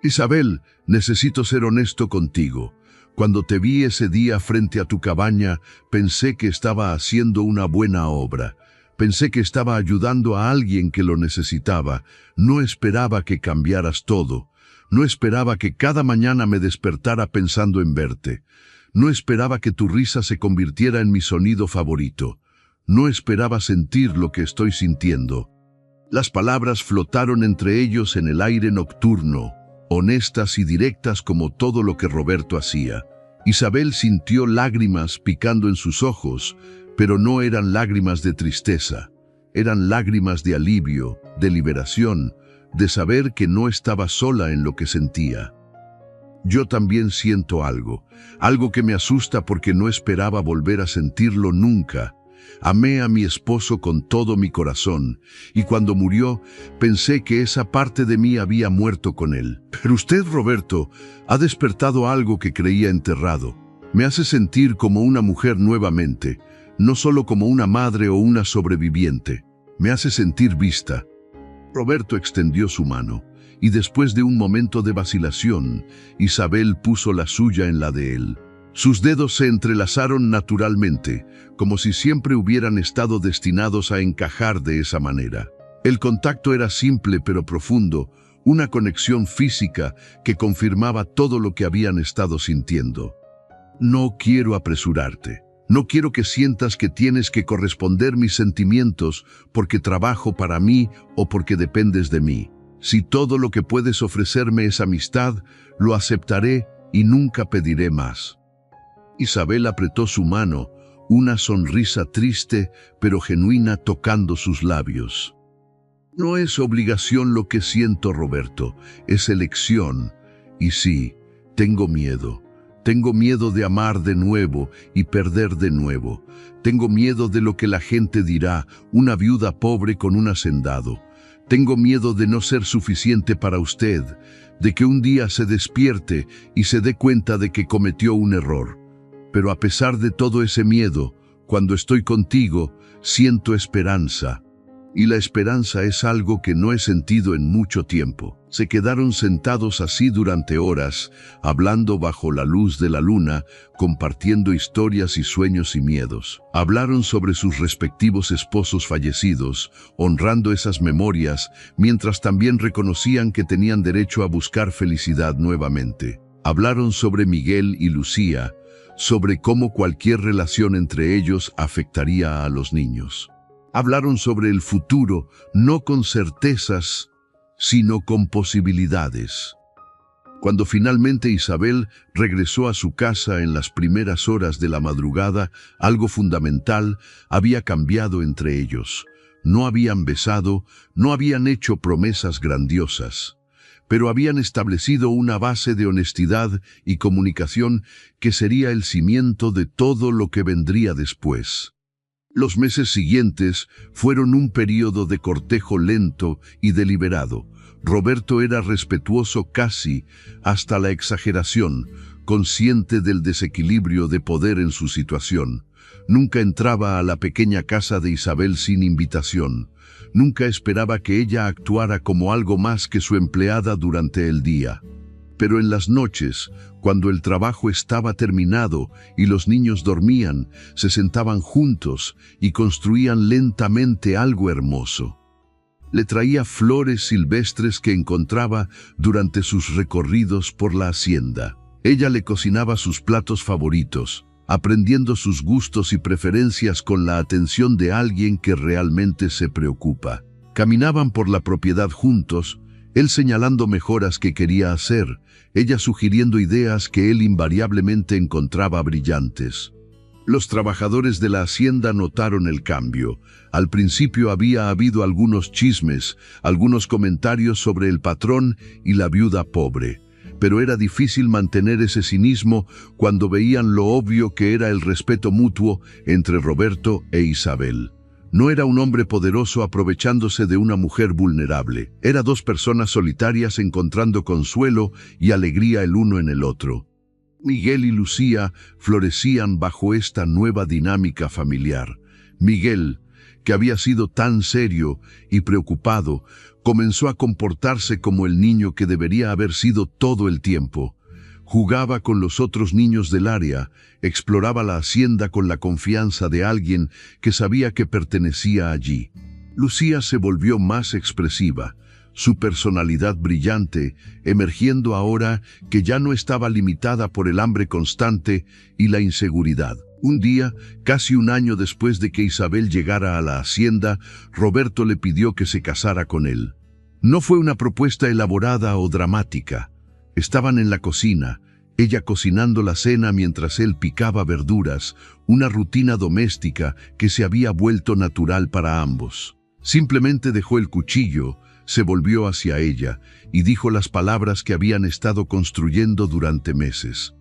«Isabel, necesito ser honesto contigo. Cuando te vi ese día frente a tu cabaña, pensé que estaba haciendo una buena obra. Pensé que estaba ayudando a alguien que lo necesitaba. No esperaba que cambiaras todo. No esperaba que cada mañana me despertara pensando en verte. No esperaba que tu risa se convirtiera en mi sonido favorito. No esperaba sentir lo que estoy sintiendo». Las palabras flotaron entre ellos en el aire nocturno, honestas y directas como todo lo que Roberto hacía. Isabel sintió lágrimas picando en sus ojos, pero no eran lágrimas de tristeza. Eran lágrimas de alivio, de liberación, de saber que no estaba sola en lo que sentía. Yo también siento algo que me asusta porque no esperaba volver a sentirlo nunca. Amé a mi esposo con todo mi corazón, y cuando murió, pensé que esa parte de mí había muerto con él. Pero usted, Roberto, ha despertado algo que creía enterrado. Me hace sentir como una mujer nuevamente, no solo como una madre o una sobreviviente. Me hace sentir vista. Roberto extendió su mano, y después de un momento de vacilación, Isabel puso la suya en la de él. Sus dedos se entrelazaron naturalmente, como si siempre hubieran estado destinados a encajar de esa manera. El contacto era simple pero profundo, una conexión física que confirmaba todo lo que habían estado sintiendo. No quiero apresurarte. No quiero que sientas que tienes que corresponder mis sentimientos porque trabajo para mí o porque dependes de mí. Si todo lo que puedes ofrecerme es amistad, lo aceptaré y nunca pediré más. Isabel apretó su mano, una sonrisa triste pero genuina tocando sus labios. No es obligación lo que siento, Roberto, es elección. Y sí, tengo miedo. Tengo miedo de amar de nuevo y perder de nuevo. Tengo miedo de lo que la gente dirá, una viuda pobre con un hacendado. Tengo miedo de no ser suficiente para usted, de que un día se despierte y se dé cuenta de que cometió un error. Pero a pesar de todo ese miedo, cuando estoy contigo, siento esperanza. Y la esperanza es algo que no he sentido en mucho tiempo. Se quedaron sentados así durante horas, hablando bajo la luz de la luna, compartiendo historias y sueños y miedos. Hablaron sobre sus respectivos esposos fallecidos, honrando esas memorias, mientras también reconocían que tenían derecho a buscar felicidad nuevamente. Hablaron sobre Miguel y Lucía, sobre cómo cualquier relación entre ellos afectaría a los niños. Hablaron sobre el futuro, no con certezas, sino con posibilidades. Cuando finalmente Isabel regresó a su casa en las primeras horas de la madrugada, algo fundamental había cambiado entre ellos. No habían besado, no habían hecho promesas grandiosas, pero habían establecido una base de honestidad y comunicación que sería el cimiento de todo lo que vendría después. Los meses siguientes fueron un período de cortejo lento y deliberado. Roberto era respetuoso casi hasta la exageración, consciente del desequilibrio de poder en su situación. Nunca entraba a la pequeña casa de Isabel sin invitación. Nunca esperaba que ella actuara como algo más que su empleada durante el día. Pero en las noches, cuando el trabajo estaba terminado y los niños dormían, se sentaban juntos y construían lentamente algo hermoso. Le traía flores silvestres que encontraba durante sus recorridos por la hacienda. Ella le cocinaba sus platos favoritos, aprendiendo sus gustos y preferencias con la atención de alguien que realmente se preocupa. Caminaban por la propiedad juntos, él señalando mejoras que quería hacer, ella sugiriendo ideas que él invariablemente encontraba brillantes. Los trabajadores de la hacienda notaron el cambio. Al principio había habido algunos chismes, algunos comentarios sobre el patrón y la viuda pobre. Pero era difícil mantener ese cinismo cuando veían lo obvio que era el respeto mutuo entre Roberto e Isabel. No era un hombre poderoso aprovechándose de una mujer vulnerable. Era dos personas solitarias encontrando consuelo y alegría el uno en el otro. Miguel y Lucía florecían bajo esta nueva dinámica familiar. Miguel, que había sido tan serio y preocupado, comenzó a comportarse como el niño que debería haber sido todo el tiempo. Jugaba con los otros niños del área, exploraba la hacienda con la confianza de alguien que sabía que pertenecía allí. Lucía se volvió más expresiva, su personalidad brillante, emergiendo ahora que ya no estaba limitada por el hambre constante y la inseguridad. Un día, casi un año después de que Isabel llegara a la hacienda, Roberto le pidió que se casara con él. No fue una propuesta elaborada o dramática. Estaban en la cocina, ella cocinando la cena mientras él picaba verduras, una rutina doméstica que se había vuelto natural para ambos. Simplemente dejó el cuchillo, se volvió hacia ella y dijo las palabras que habían estado construyendo durante meses.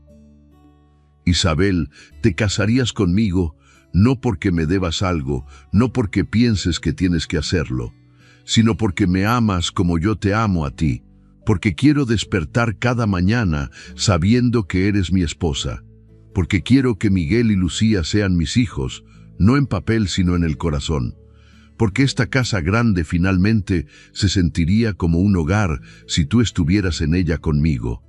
«Isabel, ¿te casarías conmigo? no porque me debas algo, no porque pienses que tienes que hacerlo, sino porque me amas como yo te amo a ti, porque quiero despertar cada mañana sabiendo que eres mi esposa, porque quiero que Miguel y Lucía sean mis hijos, no en papel sino en el corazón, porque esta casa grande finalmente se sentiría como un hogar si tú estuvieras en ella conmigo.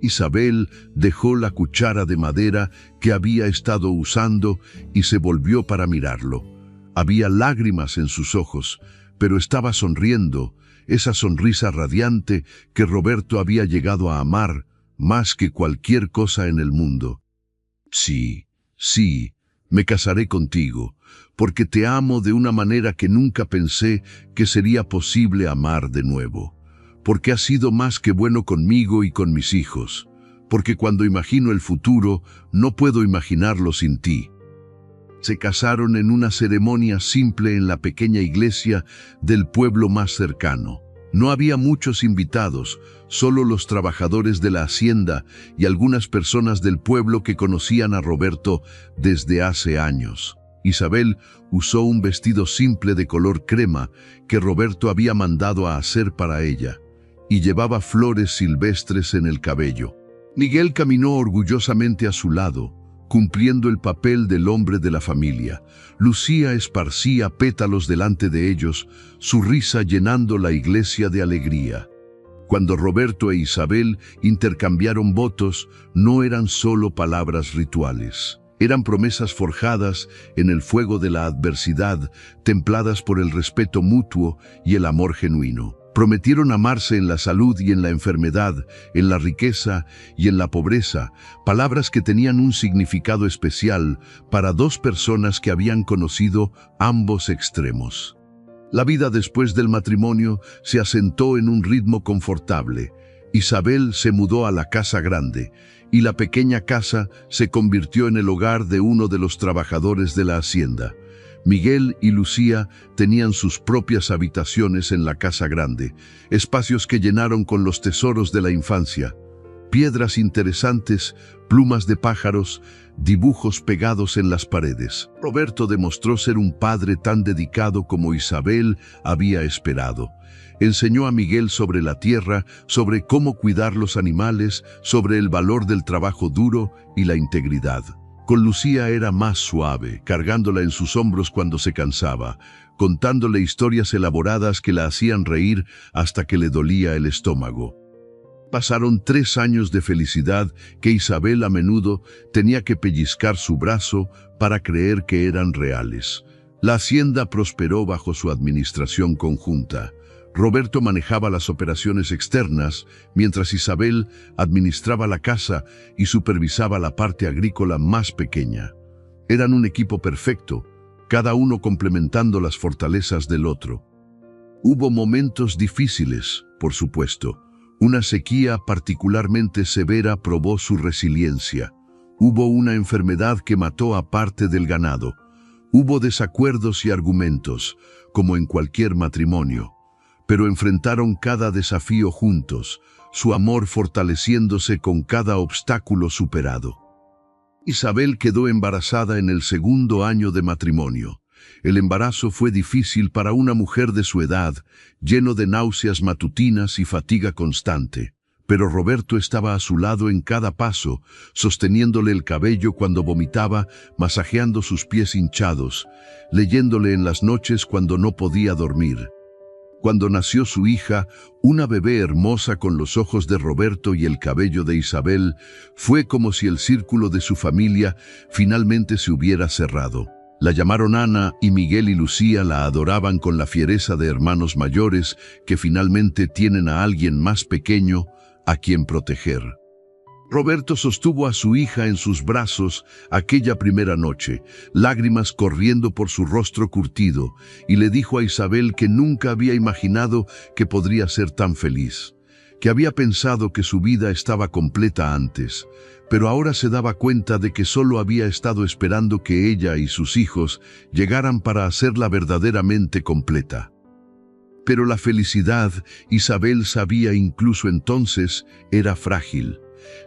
Isabel dejó la cuchara de madera que había estado usando y se volvió para mirarlo. Había lágrimas en sus ojos, pero estaba sonriendo, esa sonrisa radiante que Roberto había llegado a amar más que cualquier cosa en el mundo. Sí, sí, me casaré contigo, porque te amo de una manera que nunca pensé que sería posible amar de nuevo. Porque has sido más que bueno conmigo y con mis hijos, porque cuando imagino el futuro, no puedo imaginarlo sin ti. Se casaron en una ceremonia simple en la pequeña iglesia del pueblo más cercano. No había muchos invitados, solo los trabajadores de la hacienda y algunas personas del pueblo que conocían a Roberto desde hace años. Isabel usó un vestido simple de color crema que Roberto había mandado a hacer para ella, y llevaba flores silvestres en el cabello. Miguel caminó orgullosamente a su lado, cumpliendo el papel del hombre de la familia. Lucía esparcía pétalos delante de ellos, su risa llenando la iglesia de alegría. Cuando Roberto e Isabel intercambiaron votos, no eran solo palabras rituales. Eran promesas forjadas en el fuego de la adversidad, templadas por el respeto mutuo y el amor genuino. Prometieron amarse en la salud y en la enfermedad, en la riqueza y en la pobreza, palabras que tenían un significado especial para dos personas que habían conocido ambos extremos. La vida después del matrimonio se asentó en un ritmo confortable. Isabel se mudó a la casa grande, y la pequeña casa se convirtió en el hogar de uno de los trabajadores de la hacienda. Miguel y Lucía tenían sus propias habitaciones en la casa grande, espacios que llenaron con los tesoros de la infancia. Piedras interesantes, plumas de pájaros, dibujos pegados en las paredes. Roberto demostró ser un padre tan dedicado como Isabel había esperado. Enseñó a Miguel sobre la tierra, sobre cómo cuidar los animales, sobre el valor del trabajo duro y la integridad. Con Lucía era más suave, cargándola en sus hombros cuando se cansaba, contándole historias elaboradas que la hacían reír hasta que le dolía el estómago. Pasaron 3 años de felicidad que Isabel a menudo tenía que pellizcar su brazo para creer que eran reales. La hacienda prosperó bajo su administración conjunta. Roberto manejaba las operaciones externas, mientras Isabel administraba la casa y supervisaba la parte agrícola más pequeña. Eran un equipo perfecto, cada uno complementando las fortalezas del otro. Hubo momentos difíciles, por supuesto. Una sequía particularmente severa probó su resiliencia. Hubo una enfermedad que mató a parte del ganado. Hubo desacuerdos y argumentos, como en cualquier matrimonio. Pero enfrentaron cada desafío juntos, su amor fortaleciéndose con cada obstáculo superado. Isabel quedó embarazada en el 2.º año de matrimonio. El embarazo fue difícil para una mujer de su edad, lleno de náuseas matutinas y fatiga constante. Pero Roberto estaba a su lado en cada paso, sosteniéndole el cabello cuando vomitaba, masajeando sus pies hinchados, leyéndole en las noches cuando no podía dormir. Cuando nació su hija, una bebé hermosa con los ojos de Roberto y el cabello de Isabel, fue como si el círculo de su familia finalmente se hubiera cerrado. La llamaron Ana y Miguel y Lucía la adoraban con la fiereza de hermanos mayores que finalmente tienen a alguien más pequeño a quien proteger. Roberto sostuvo a su hija en sus brazos aquella primera noche, lágrimas corriendo por su rostro curtido, y le dijo a Isabel que nunca había imaginado que podría ser tan feliz, que había pensado que su vida estaba completa antes, pero ahora se daba cuenta de que solo había estado esperando que ella y sus hijos llegaran para hacerla verdaderamente completa. Pero la felicidad, Isabel sabía incluso entonces, era frágil.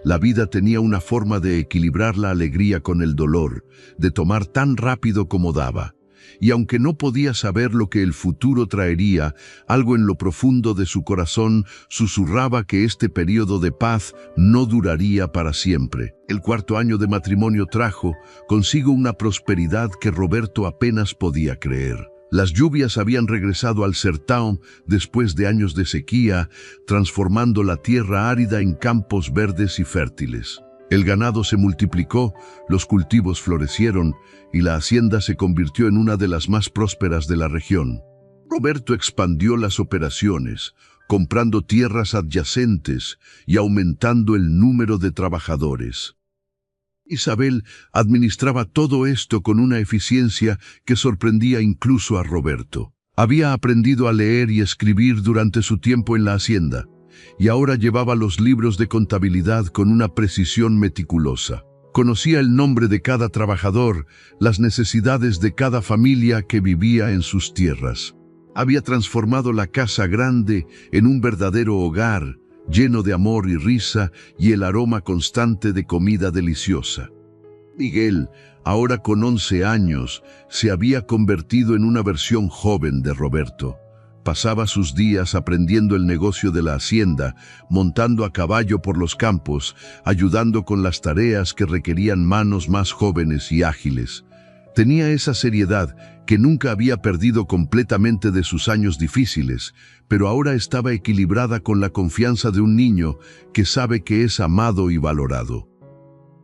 La vida tenía una forma de equilibrar la alegría con el dolor, de tomar tan rápido como daba. Y aunque no podía saber lo que el futuro traería, algo en lo profundo de su corazón susurraba que este periodo de paz no duraría para siempre. El 4º año de matrimonio trajo consigo una prosperidad que Roberto apenas podía creer. Las lluvias habían regresado al Sertão después de años de sequía, transformando la tierra árida en campos verdes y fértiles. El ganado se multiplicó, los cultivos florecieron y la hacienda se convirtió en una de las más prósperas de la región. Roberto expandió las operaciones, comprando tierras adyacentes y aumentando el número de trabajadores. Isabel administraba todo esto con una eficiencia que sorprendía incluso a Roberto. Había aprendido a leer y escribir durante su tiempo en la hacienda, y ahora llevaba los libros de contabilidad con una precisión meticulosa. Conocía el nombre de cada trabajador, las necesidades de cada familia que vivía en sus tierras. Había transformado la casa grande en un verdadero hogar, lleno de amor y risa y el aroma constante de comida deliciosa. Miguel, ahora con 11 años, se había convertido en una versión joven de Roberto. Pasaba sus días aprendiendo el negocio de la hacienda, montando a caballo por los campos, ayudando con las tareas que requerían manos más jóvenes y ágiles. Tenía esa seriedad que nunca había perdido completamente de sus años difíciles, pero ahora estaba equilibrada con la confianza de un niño que sabe que es amado y valorado.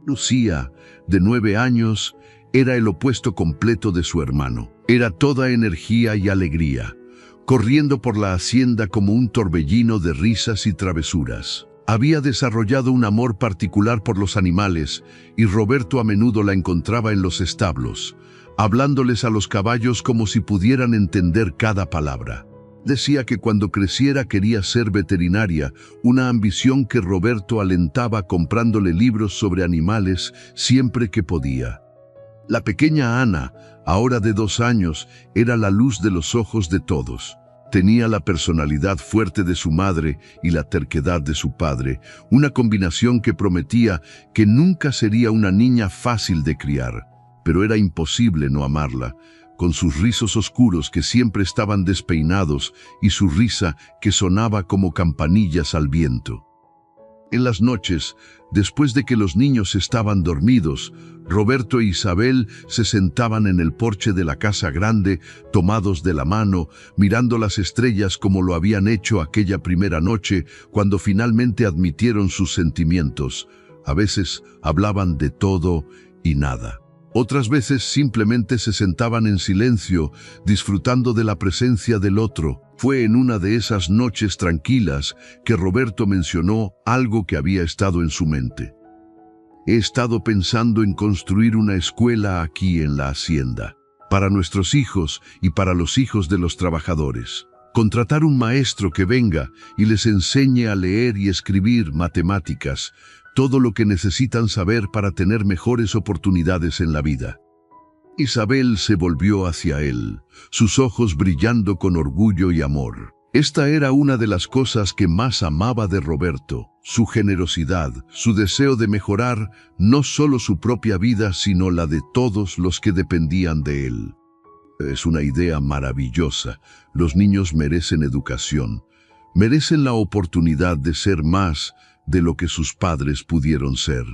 Lucía, de 9 años, era el opuesto completo de su hermano. Era toda energía y alegría, corriendo por la hacienda como un torbellino de risas y travesuras. Había desarrollado un amor particular por los animales y Roberto a menudo la encontraba en los establos, hablándoles a los caballos como si pudieran entender cada palabra. Decía que cuando creciera quería ser veterinaria, una ambición que Roberto alentaba comprándole libros sobre animales siempre que podía. La pequeña Ana, ahora de 2 años, era la luz de los ojos de todos. Tenía la personalidad fuerte de su madre y la terquedad de su padre, una combinación que prometía que nunca sería una niña fácil de criar, pero era imposible no amarla, con sus rizos oscuros que siempre estaban despeinados y su risa que sonaba como campanillas al viento. En las noches, después de que los niños estaban dormidos, Roberto e Isabel se sentaban en el porche de la casa grande, tomados de la mano, mirando las estrellas como lo habían hecho aquella primera noche, cuando finalmente admitieron sus sentimientos. A veces hablaban de todo y nada. Otras veces simplemente se sentaban en silencio, disfrutando de la presencia del otro. Fue en una de esas noches tranquilas que Roberto mencionó algo que había estado en su mente. He estado pensando en construir una escuela aquí en la hacienda, para nuestros hijos y para los hijos de los trabajadores. Contratar un maestro que venga y les enseñe a leer y escribir, matemáticas, todo lo que necesitan saber para tener mejores oportunidades en la vida. Isabel se volvió hacia él, sus ojos brillando con orgullo y amor. Esta era una de las cosas que más amaba de Roberto, su generosidad, su deseo de mejorar no solo su propia vida, sino la de todos los que dependían de él. Es una idea maravillosa. Los niños merecen educación, merecen la oportunidad de ser más de lo que sus padres pudieron ser.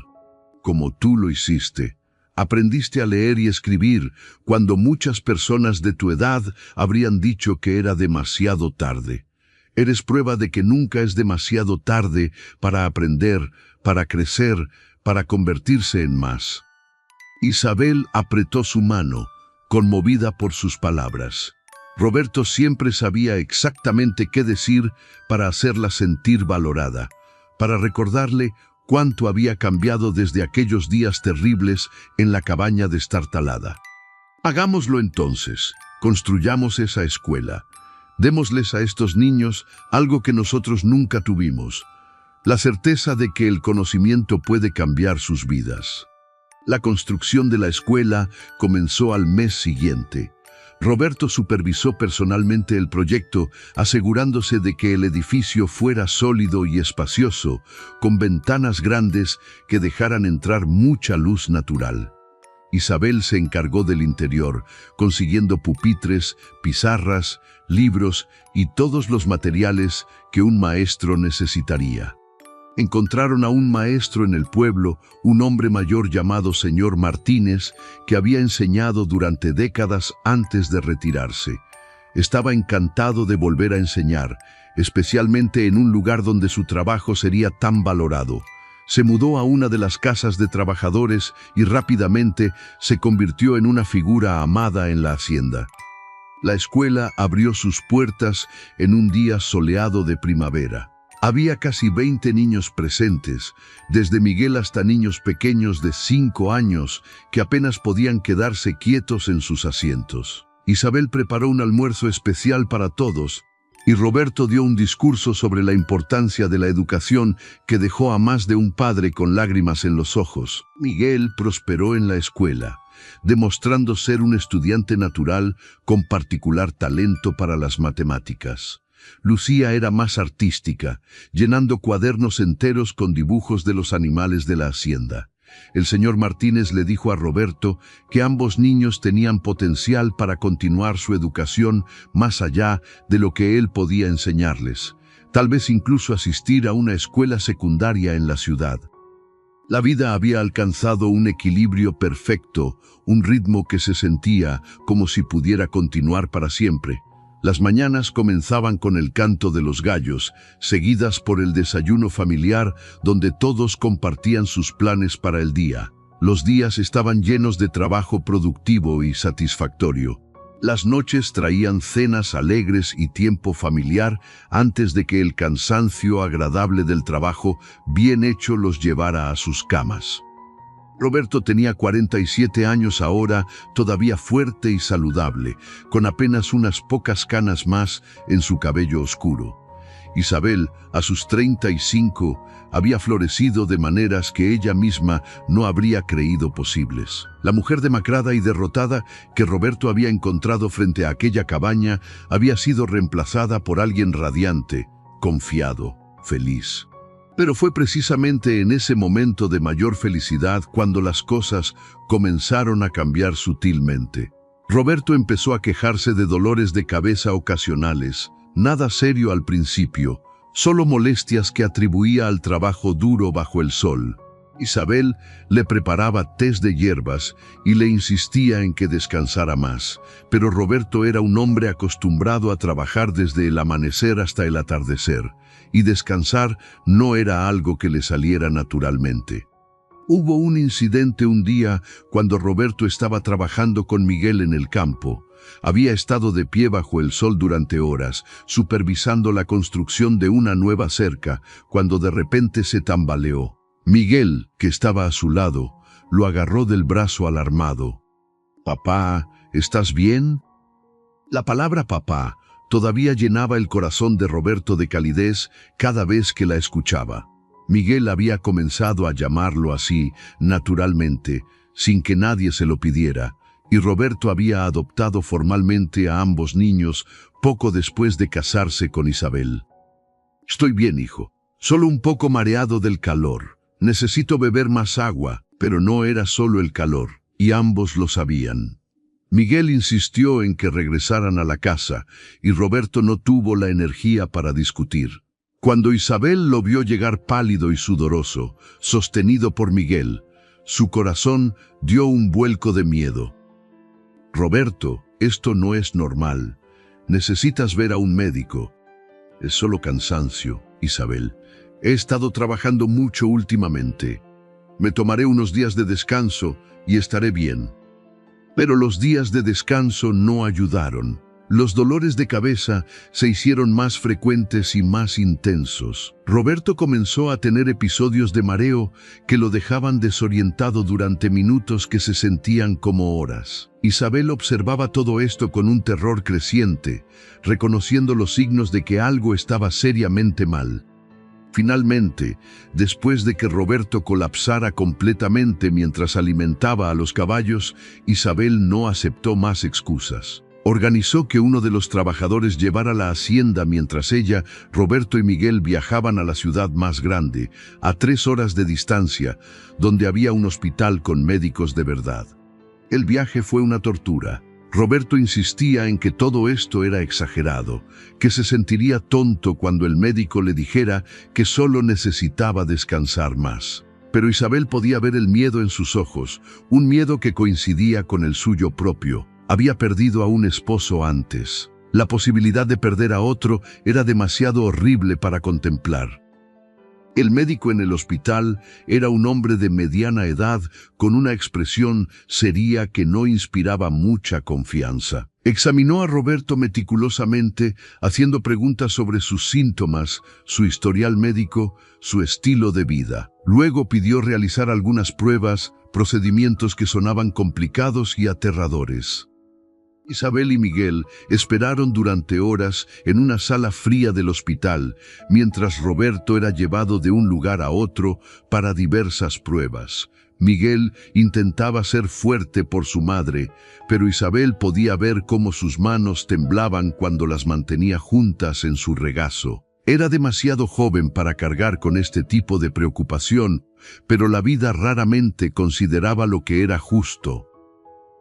Como tú lo hiciste, aprendiste a leer y escribir cuando muchas personas de tu edad habrían dicho que era demasiado tarde. Eres prueba de que nunca es demasiado tarde para aprender, para crecer, para convertirse en más. Isabel apretó su mano, conmovida por sus palabras. Roberto siempre sabía exactamente qué decir para hacerla sentir valorada, para recordarle cuánto había cambiado desde aquellos días terribles en la cabaña destartalada. Hagámoslo entonces, construyamos esa escuela. Démosles a estos niños algo que nosotros nunca tuvimos, la certeza de que el conocimiento puede cambiar sus vidas. La construcción de la escuela comenzó al mes siguiente. Roberto supervisó personalmente el proyecto, asegurándose de que el edificio fuera sólido y espacioso, con ventanas grandes que dejaran entrar mucha luz natural. Isabel se encargó del interior, consiguiendo pupitres, pizarras, libros y todos los materiales que un maestro necesitaría. Encontraron a un maestro en el pueblo, un hombre mayor llamado señor Martínez, que había enseñado durante décadas antes de retirarse. Estaba encantado de volver a enseñar, especialmente en un lugar donde su trabajo sería tan valorado. Se mudó a una de las casas de trabajadores y rápidamente se convirtió en una figura amada en la hacienda. La escuela abrió sus puertas en un día soleado de primavera. Había casi 20 niños presentes, desde Miguel hasta niños pequeños de 5 años que apenas podían quedarse quietos en sus asientos. Isabel preparó un almuerzo especial para todos y Roberto dio un discurso sobre la importancia de la educación que dejó a más de un padre con lágrimas en los ojos. Miguel prosperó en la escuela, demostrando ser un estudiante natural con particular talento para las matemáticas. Lucía era más artística, llenando cuadernos enteros con dibujos de los animales de la hacienda. El señor Martínez le dijo a Roberto que ambos niños tenían potencial para continuar su educación más allá de lo que él podía enseñarles, tal vez incluso asistir a una escuela secundaria en la ciudad. La vida había alcanzado un equilibrio perfecto, un ritmo que se sentía como si pudiera continuar para siempre. Las mañanas comenzaban con el canto de los gallos, seguidas por el desayuno familiar donde todos compartían sus planes para el día. Los días estaban llenos de trabajo productivo y satisfactorio. Las noches traían cenas alegres y tiempo familiar antes de que el cansancio agradable del trabajo bien hecho los llevara a sus camas. Roberto tenía 47 años ahora, todavía fuerte y saludable, con apenas unas pocas canas más en su cabello oscuro. Isabel, a sus 35, había florecido de maneras que ella misma no habría creído posibles. La mujer demacrada y derrotada que Roberto había encontrado frente a aquella cabaña había sido reemplazada por alguien radiante, confiado, feliz. Pero fue precisamente en ese momento de mayor felicidad cuando las cosas comenzaron a cambiar sutilmente. Roberto empezó a quejarse de dolores de cabeza ocasionales, nada serio al principio, solo molestias que atribuía al trabajo duro bajo el sol. Isabel le preparaba tés de hierbas y le insistía en que descansara más, pero Roberto era un hombre acostumbrado a trabajar desde el amanecer hasta el atardecer, y descansar no era algo que le saliera naturalmente. Hubo un incidente un día cuando Roberto estaba trabajando con Miguel en el campo. Había estado de pie bajo el sol durante horas, supervisando la construcción de una nueva cerca, cuando de repente se tambaleó. Miguel, que estaba a su lado, lo agarró del brazo alarmado. «Papá, ¿estás bien?». La palabra papá todavía llenaba el corazón de Roberto de calidez cada vez que la escuchaba. Miguel había comenzado a llamarlo así, naturalmente, sin que nadie se lo pidiera, y Roberto había adoptado formalmente a ambos niños poco después de casarse con Isabel. «Estoy bien, hijo, solo un poco mareado del calor. Necesito beber más agua», pero no era solo el calor, y ambos lo sabían. Miguel insistió en que regresaran a la casa, y Roberto no tuvo la energía para discutir. Cuando Isabel lo vio llegar pálido y sudoroso, sostenido por Miguel, su corazón dio un vuelco de miedo. «Roberto, esto no es normal. Necesitas ver a un médico». «Es solo cansancio, Isabel. He estado trabajando mucho últimamente. Me tomaré unos días de descanso y estaré bien». Pero los días de descanso no ayudaron. Los dolores de cabeza se hicieron más frecuentes y más intensos. Roberto comenzó a tener episodios de mareo que lo dejaban desorientado durante minutos que se sentían como horas. Isabel observaba todo esto con un terror creciente, reconociendo los signos de que algo estaba seriamente mal. Finalmente, después de que Roberto colapsara completamente mientras alimentaba a los caballos, Isabel no aceptó más excusas. Organizó que uno de los trabajadores llevara la hacienda mientras ella, Roberto y Miguel viajaban a la ciudad más grande, a 3 horas de distancia, donde había un hospital con médicos de verdad. El viaje fue una tortura. Roberto insistía en que todo esto era exagerado, que se sentiría tonto cuando el médico le dijera que solo necesitaba descansar más. Pero Isabel podía ver el miedo en sus ojos, un miedo que coincidía con el suyo propio. Había perdido a un esposo antes. La posibilidad de perder a otro era demasiado horrible para contemplar. El médico en el hospital era un hombre de mediana edad con una expresión seria que no inspiraba mucha confianza. Examinó a Roberto meticulosamente, haciendo preguntas sobre sus síntomas, su historial médico, su estilo de vida. Luego pidió realizar algunas pruebas, procedimientos que sonaban complicados y aterradores. Isabel y Miguel esperaron durante horas en una sala fría del hospital, mientras Roberto era llevado de un lugar a otro para diversas pruebas. Miguel intentaba ser fuerte por su madre, pero Isabel podía ver cómo sus manos temblaban cuando las mantenía juntas en su regazo. Era demasiado joven para cargar con este tipo de preocupación, pero la vida raramente consideraba lo que era justo.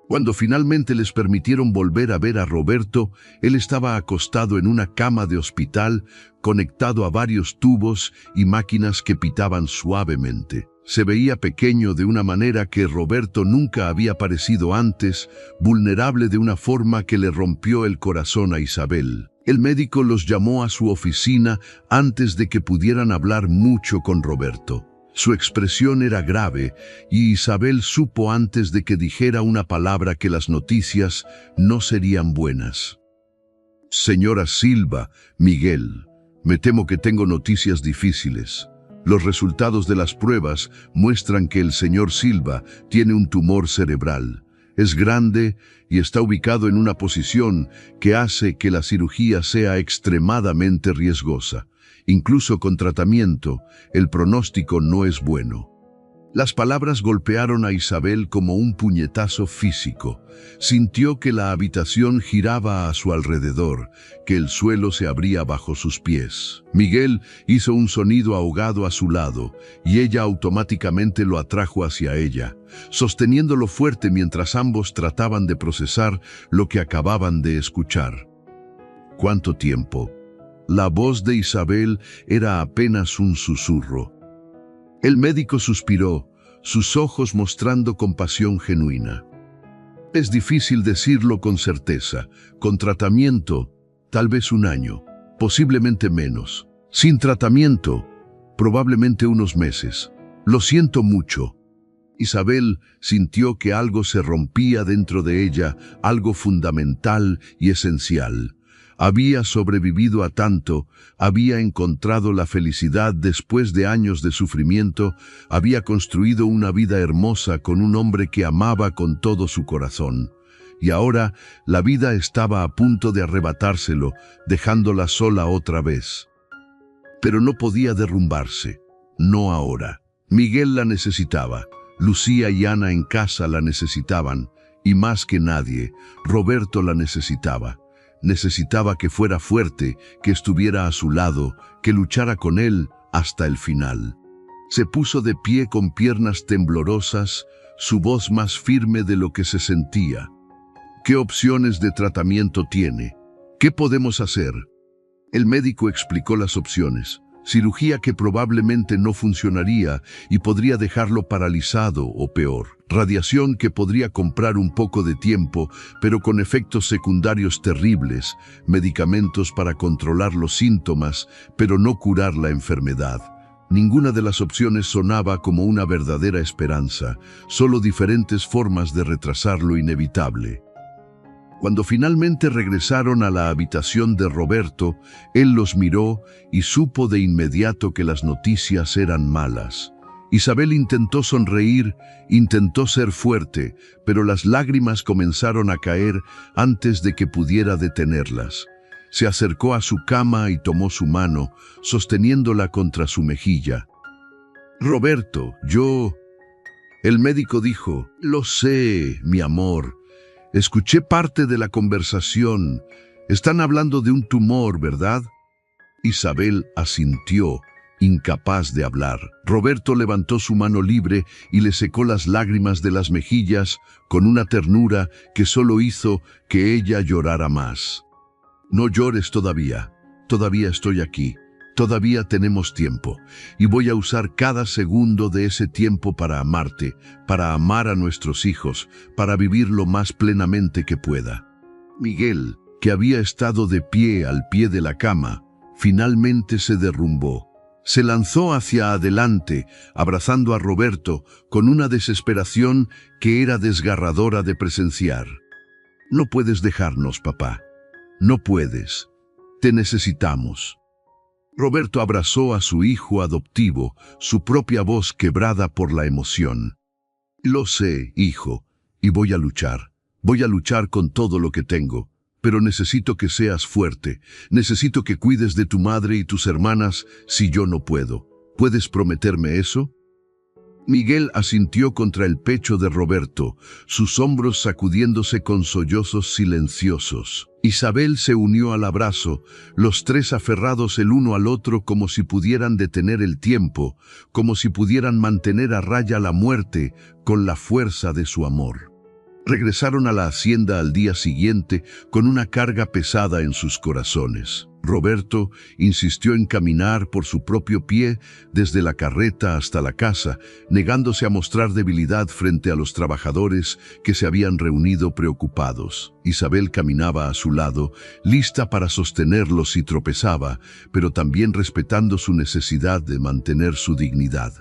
Cuando finalmente les permitieron volver a ver a Roberto, él estaba acostado en una cama de hospital, conectado a varios tubos y máquinas que pitaban suavemente. Se veía pequeño de una manera que Roberto nunca había parecido antes, vulnerable de una forma que le rompió el corazón a Isabel. El médico los llamó a su oficina antes de que pudieran hablar mucho con Roberto. Su expresión era grave y Isabel supo antes de que dijera una palabra que las noticias no serían buenas. Señora Silva, Miguel, me temo que tengo noticias difíciles. Los resultados de las pruebas muestran que el señor Silva tiene un tumor cerebral. Es grande y está ubicado en una posición que hace que la cirugía sea extremadamente riesgosa. Incluso con tratamiento, el pronóstico no es bueno. Las palabras golpearon a Isabel como un puñetazo físico. Sintió que la habitación giraba a su alrededor, que el suelo se abría bajo sus pies. Miguel hizo un sonido ahogado a su lado, y ella automáticamente lo atrajo hacia ella, sosteniéndolo fuerte mientras ambos trataban de procesar lo que acababan de escuchar. ¿Cuánto tiempo? La voz de Isabel era apenas un susurro. El médico suspiró, sus ojos mostrando compasión genuina. Es difícil decirlo con certeza. Con tratamiento, tal vez 1 año, posiblemente menos. Sin tratamiento, probablemente unos meses. Lo siento mucho. Isabel sintió que algo se rompía dentro de ella, algo fundamental y esencial. Había sobrevivido a tanto, había encontrado la felicidad después de años de sufrimiento, había construido una vida hermosa con un hombre que amaba con todo su corazón. Y ahora la vida estaba a punto de arrebatárselo, dejándola sola otra vez. Pero no podía derrumbarse, no ahora. Miguel la necesitaba, Lucía y Ana en casa la necesitaban, y más que nadie, Roberto la necesitaba. Necesitaba que fuera fuerte, que estuviera a su lado, que luchara con él hasta el final. Se puso de pie con piernas temblorosas, su voz más firme de lo que se sentía. ¿Qué opciones de tratamiento tiene? ¿Qué podemos hacer? El médico explicó las opciones. Cirugía que probablemente no funcionaría y podría dejarlo paralizado o peor. Radiación que podría comprar un poco de tiempo, pero con efectos secundarios terribles. Medicamentos para controlar los síntomas, pero no curar la enfermedad. Ninguna de las opciones sonaba como una verdadera esperanza, solo diferentes formas de retrasar lo inevitable. Cuando finalmente regresaron a la habitación de Roberto, él los miró y supo de inmediato que las noticias eran malas. Isabel intentó sonreír, intentó ser fuerte, pero las lágrimas comenzaron a caer antes de que pudiera detenerlas. Se acercó a su cama y tomó su mano, sosteniéndola contra su mejilla. «Roberto, yo...» El médico dijo, «Lo sé, mi amor. Escuché parte de la conversación. Están hablando de un tumor, ¿verdad? Isabel asintió, incapaz de hablar. Roberto levantó su mano libre y le secó las lágrimas de las mejillas con una ternura que solo hizo que ella llorara más. No llores todavía. Todavía estoy aquí. Todavía tenemos tiempo, y voy a usar cada segundo de ese tiempo para amarte, para amar a nuestros hijos, para vivir lo más plenamente que pueda. Miguel, que había estado de pie al pie de la cama, finalmente se derrumbó. Se lanzó hacia adelante, abrazando a Roberto con una desesperación que era desgarradora de presenciar. No puedes dejarnos, papá. No puedes. Te necesitamos. Roberto abrazó a su hijo adoptivo, su propia voz quebrada por la emoción. Lo sé, hijo, y voy a luchar. Voy a luchar con todo lo que tengo, pero necesito que seas fuerte. Necesito que cuides de tu madre y tus hermanas si yo no puedo. ¿Puedes prometerme eso? Miguel asintió contra el pecho de Roberto, sus hombros sacudiéndose con sollozos silenciosos. Isabel se unió al abrazo, los tres aferrados el uno al otro como si pudieran detener el tiempo, como si pudieran mantener a raya la muerte con la fuerza de su amor. Regresaron a la hacienda al día siguiente con una carga pesada en sus corazones. Roberto insistió en caminar por su propio pie desde la carreta hasta la casa, negándose a mostrar debilidad frente a los trabajadores que se habían reunido preocupados. Isabel caminaba a su lado, lista para sostenerlo si tropezaba, pero también respetando su necesidad de mantener su dignidad.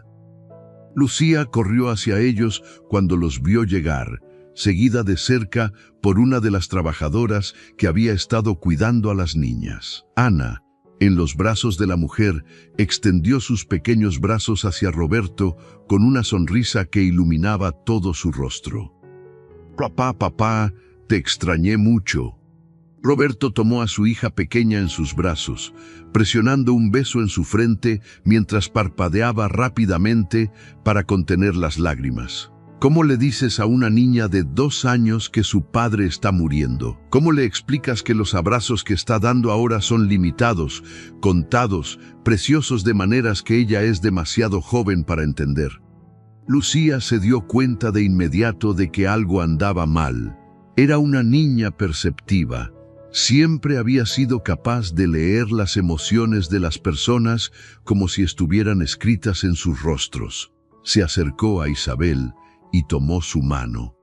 Lucía corrió hacia ellos cuando los vio llegar, seguida de cerca por una de las trabajadoras que había estado cuidando a las niñas. Ana, en los brazos de la mujer, extendió sus pequeños brazos hacia Roberto con una sonrisa que iluminaba todo su rostro. «Papá, papá, te extrañé mucho». Roberto tomó a su hija pequeña en sus brazos, presionando un beso en su frente mientras parpadeaba rápidamente para contener las lágrimas. ¿Cómo le dices a una niña de 2 años que su padre está muriendo? ¿Cómo le explicas que los abrazos que está dando ahora son limitados, contados, preciosos de maneras que ella es demasiado joven para entender? Lucía se dio cuenta de inmediato de que algo andaba mal. Era una niña perceptiva. Siempre había sido capaz de leer las emociones de las personas como si estuvieran escritas en sus rostros. Se acercó a Isabel y tomó su mano.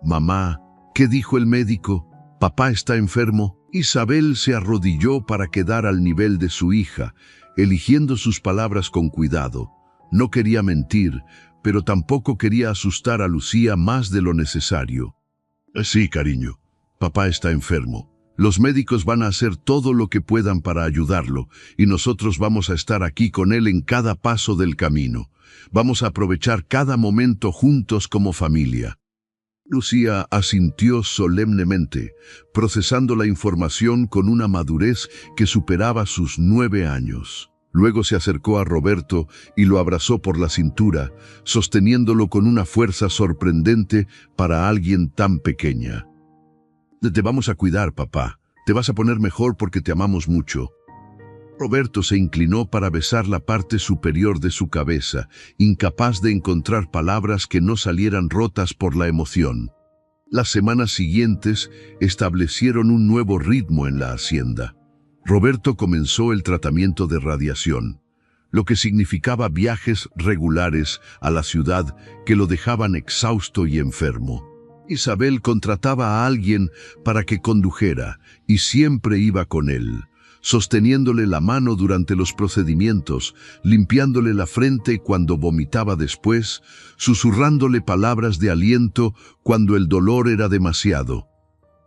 «Mamá, ¿qué dijo el médico? ¿Papá está enfermo?» Isabel se arrodilló para quedar al nivel de su hija, eligiendo sus palabras con cuidado. No quería mentir, pero tampoco quería asustar a Lucía más de lo necesario. «Sí, cariño, papá está enfermo. Los médicos van a hacer todo lo que puedan para ayudarlo, y nosotros vamos a estar aquí con él en cada paso del camino. Vamos a aprovechar cada momento juntos como familia». Lucía asintió solemnemente, procesando la información con una madurez que superaba sus 9 años. Luego se acercó a Roberto y lo abrazó por la cintura, sosteniéndolo con una fuerza sorprendente para alguien tan pequeña. «Te vamos a cuidar, papá. Te vas a poner mejor porque te amamos mucho». Roberto se inclinó para besar la parte superior de su cabeza, incapaz de encontrar palabras que no salieran rotas por la emoción. Las semanas siguientes establecieron un nuevo ritmo en la hacienda. Roberto comenzó el tratamiento de radiación, lo que significaba viajes regulares a la ciudad que lo dejaban exhausto y enfermo. Isabel contrataba a alguien para que condujera y siempre iba con él, sosteniéndole la mano durante los procedimientos, limpiándole la frente cuando vomitaba después, susurrándole palabras de aliento cuando el dolor era demasiado.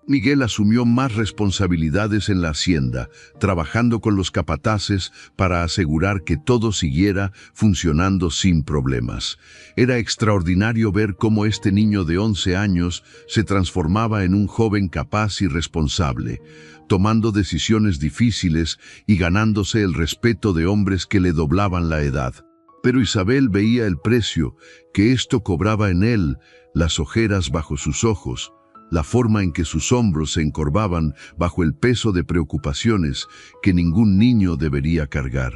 Miguel asumió más responsabilidades en la hacienda, trabajando con los capataces para asegurar que todo siguiera funcionando sin problemas. Era extraordinario ver cómo este niño de 11 años se transformaba en un joven capaz y responsable, tomando decisiones difíciles y ganándose el respeto de hombres que le doblaban la edad. Pero Isabel veía el precio que esto cobraba en él, las ojeras bajo sus ojos, la forma en que sus hombros se encorvaban bajo el peso de preocupaciones que ningún niño debería cargar.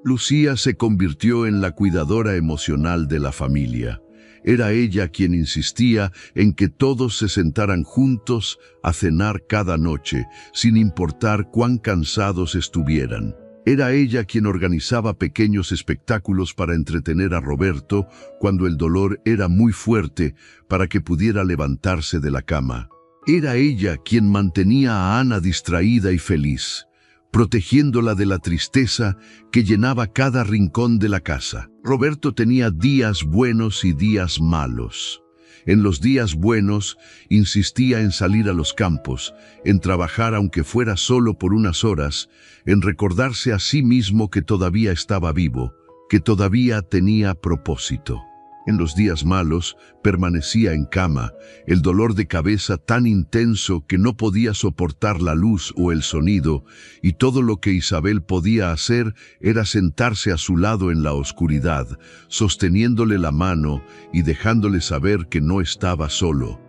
Lucía se convirtió en la cuidadora emocional de la familia. Era ella quien insistía en que todos se sentaran juntos a cenar cada noche, sin importar cuán cansados estuvieran. Era ella quien organizaba pequeños espectáculos para entretener a Roberto cuando el dolor era muy fuerte para que pudiera levantarse de la cama. Era ella quien mantenía a Ana distraída y feliz, protegiéndola de la tristeza que llenaba cada rincón de la casa. Roberto tenía días buenos y días malos. En los días buenos, insistía en salir a los campos, en trabajar aunque fuera solo por unas horas, en recordarse a sí mismo que todavía estaba vivo, que todavía tenía propósito. En los días malos, permanecía en cama, el dolor de cabeza tan intenso que no podía soportar la luz o el sonido, y todo lo que Isabel podía hacer era sentarse a su lado en la oscuridad, sosteniéndole la mano y dejándole saber que no estaba solo.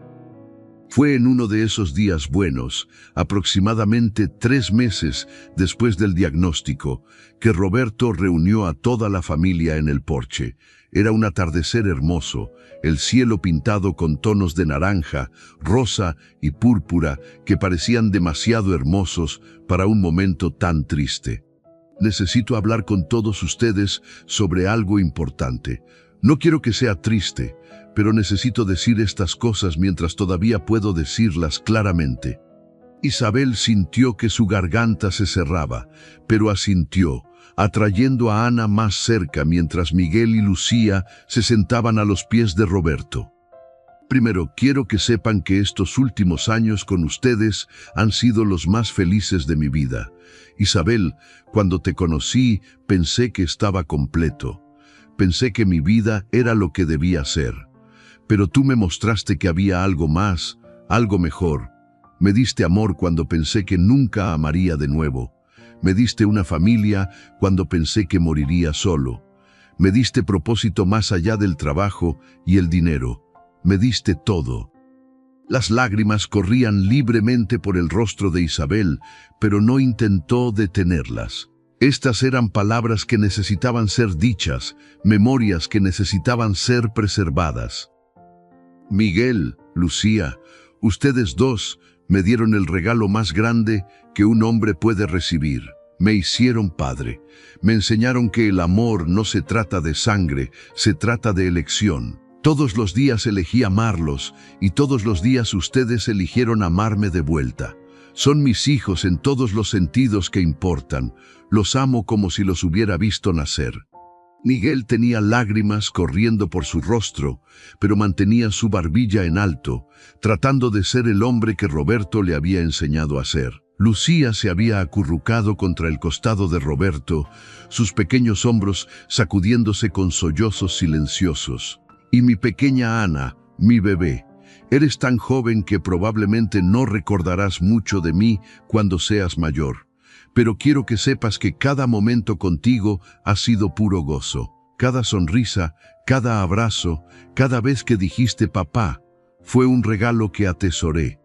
Fue en uno de esos días buenos, aproximadamente 3 meses después del diagnóstico, que Roberto reunió a toda la familia en el porche. Era un atardecer hermoso, el cielo pintado con tonos de naranja, rosa y púrpura que parecían demasiado hermosos para un momento tan triste. Necesito hablar con todos ustedes sobre algo importante. No quiero que sea triste, pero necesito decir estas cosas mientras todavía puedo decirlas claramente. Isabel sintió que su garganta se cerraba, pero asintió, atrayendo a Ana más cerca mientras Miguel y Lucía se sentaban a los pies de Roberto. Primero, quiero que sepan que estos últimos años con ustedes han sido los más felices de mi vida. Isabel, cuando te conocí, pensé que estaba completo. Pensé que mi vida era lo que debía ser. Pero tú me mostraste que había algo más, algo mejor. Me diste amor cuando pensé que nunca amaría de nuevo. Me diste una familia cuando pensé que moriría solo. Me diste propósito más allá del trabajo y el dinero. Me diste todo. Las lágrimas corrían libremente por el rostro de Isabel, pero no intentó detenerlas. Estas eran palabras que necesitaban ser dichas, memorias que necesitaban ser preservadas. Miguel, Lucía, ustedes dos me dieron el regalo más grande que un hombre puede recibir. Me hicieron padre. Me enseñaron que el amor no se trata de sangre, se trata de elección. Todos los días elegí amarlos y todos los días ustedes eligieron amarme de vuelta. Son mis hijos en todos los sentidos que importan. Los amo como si los hubiera visto nacer. Miguel tenía lágrimas corriendo por su rostro, pero mantenía su barbilla en alto, tratando de ser el hombre que Roberto le había enseñado a ser. Lucía se había acurrucado contra el costado de Roberto, sus pequeños hombros sacudiéndose con sollozos silenciosos. Y mi pequeña Ana, mi bebé, eres tan joven que probablemente no recordarás mucho de mí cuando seas mayor. Pero quiero que sepas que cada momento contigo ha sido puro gozo. Cada sonrisa, cada abrazo, cada vez que dijiste papá, fue un regalo que atesoré.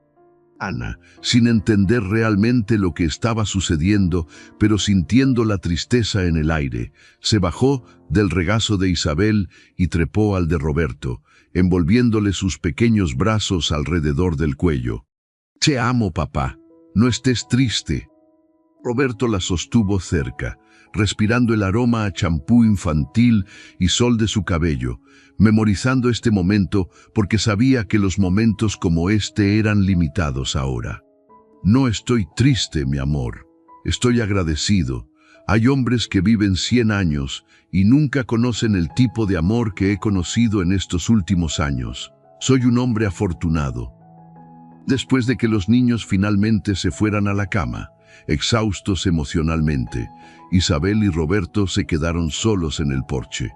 Ana, sin entender realmente lo que estaba sucediendo, pero sintiendo la tristeza en el aire, se bajó del regazo de Isabel y trepó al de Roberto, envolviéndole sus pequeños brazos alrededor del cuello. Te amo, papá. No estés triste. Roberto la sostuvo cerca, respirando el aroma a champú infantil y sol de su cabello, memorizando este momento porque sabía que los momentos como este eran limitados ahora. No estoy triste, mi amor. Estoy agradecido. Hay hombres que viven 100 años y nunca conocen el tipo de amor que he conocido en estos últimos años. Soy un hombre afortunado. Después de que los niños finalmente se fueran a la cama, exhaustos emocionalmente, Isabel y Roberto se quedaron solos en el porche.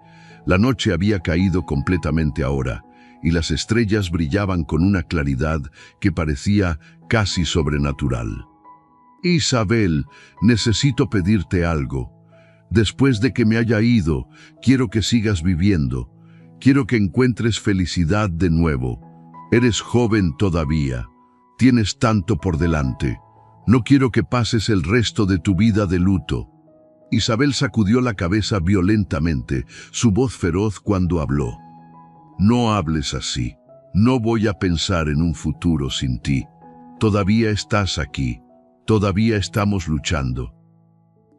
La noche había caído completamente ahora, y las estrellas brillaban con una claridad que parecía casi sobrenatural. Isabel, necesito pedirte algo. Después de que me haya ido, quiero que sigas viviendo. Quiero que encuentres felicidad de nuevo. Eres joven todavía. Tienes tanto por delante. No quiero que pases el resto de tu vida de luto. Isabel sacudió la cabeza violentamente, su voz feroz cuando habló. No hables así. No voy a pensar en un futuro sin ti. Todavía estás aquí. Todavía estamos luchando.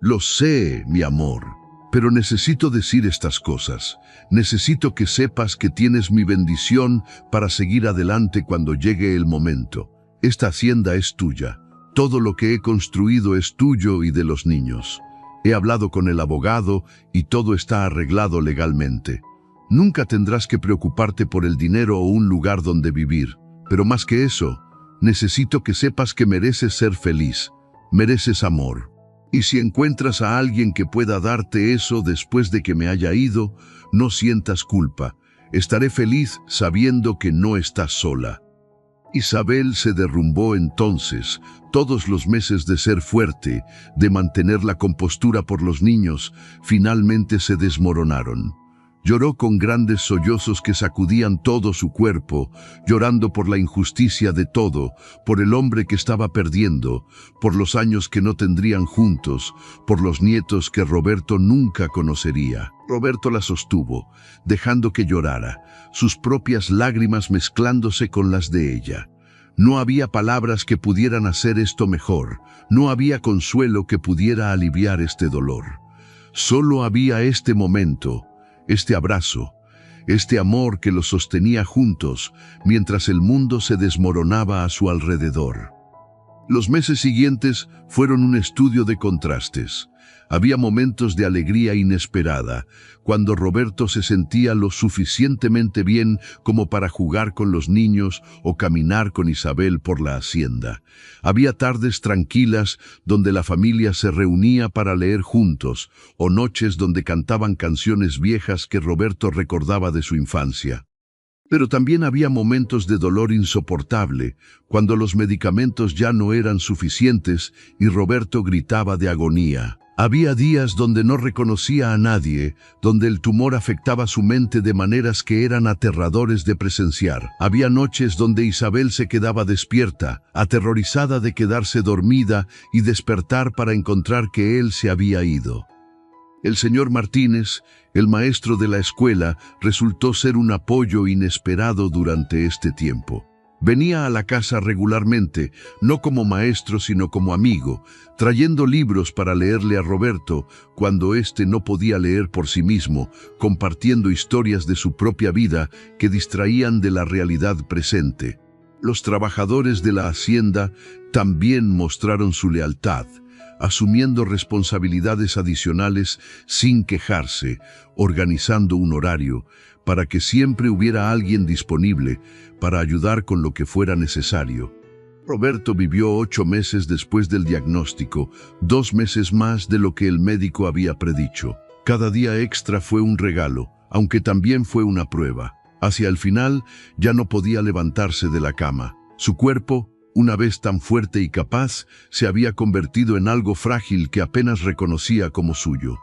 Lo sé, mi amor, pero necesito decir estas cosas. Necesito que sepas que tienes mi bendición para seguir adelante cuando llegue el momento. Esta hacienda es tuya. Todo lo que he construido es tuyo y de los niños. He hablado con el abogado y todo está arreglado legalmente. Nunca tendrás que preocuparte por el dinero o un lugar donde vivir. Pero más que eso, necesito que sepas que mereces ser feliz. Mereces amor. Y si encuentras a alguien que pueda darte eso después de que me haya ido, no sientas culpa. Estaré feliz sabiendo que no estás sola. Isabel se derrumbó entonces. Todos los meses de ser fuerte, de mantener la compostura por los niños, finalmente se desmoronaron. Lloró con grandes sollozos que sacudían todo su cuerpo, llorando por la injusticia de todo, por el hombre que estaba perdiendo, por los años que no tendrían juntos, por los nietos que Roberto nunca conocería. Roberto la sostuvo, dejando que llorara, sus propias lágrimas mezclándose con las de ella. No había palabras que pudieran hacer esto mejor, no había consuelo que pudiera aliviar este dolor. Solo había este momento, este abrazo, este amor que los sostenía juntos mientras el mundo se desmoronaba a su alrededor. Los meses siguientes fueron un estudio de contrastes. Había momentos de alegría inesperada, cuando Roberto se sentía lo suficientemente bien como para jugar con los niños o caminar con Isabel por la hacienda. Había tardes tranquilas donde la familia se reunía para leer juntos, o noches donde cantaban canciones viejas que Roberto recordaba de su infancia. Pero también había momentos de dolor insoportable, cuando los medicamentos ya no eran suficientes y Roberto gritaba de agonía. Había días donde no reconocía a nadie, donde el tumor afectaba su mente de maneras que eran aterradores de presenciar. Había noches donde Isabel se quedaba despierta, aterrorizada de quedarse dormida y despertar para encontrar que él se había ido. El señor Martínez, el maestro de la escuela, resultó ser un apoyo inesperado durante este tiempo. Venía a la casa regularmente, no como maestro sino como amigo, trayendo libros para leerle a Roberto cuando éste no podía leer por sí mismo, compartiendo historias de su propia vida que distraían de la realidad presente. Los trabajadores de la hacienda también mostraron su lealtad, asumiendo responsabilidades adicionales sin quejarse, organizando un horario, para que siempre hubiera alguien disponible para ayudar con lo que fuera necesario. Roberto vivió 8 meses después del diagnóstico, 2 meses más de lo que el médico había predicho. Cada día extra fue un regalo, aunque también fue una prueba. Hacia el final ya no podía levantarse de la cama. Su cuerpo, una vez tan fuerte y capaz, se había convertido en algo frágil que apenas reconocía como suyo.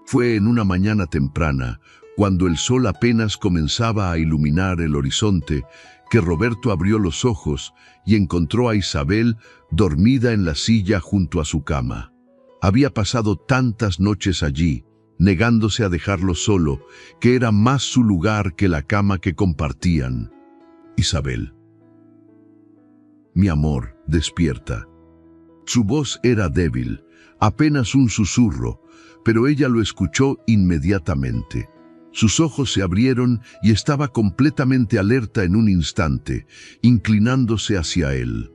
Fue en una mañana temprana, cuando el sol apenas comenzaba a iluminar el horizonte, que Roberto abrió los ojos y encontró a Isabel dormida en la silla junto a su cama. Había pasado tantas noches allí, negándose a dejarlo solo, que era más su lugar que la cama que compartían. Isabel. Mi amor, despierta. Su voz era débil, apenas un susurro, pero ella lo escuchó inmediatamente. Sus ojos se abrieron y estaba completamente alerta en un instante, inclinándose hacia él.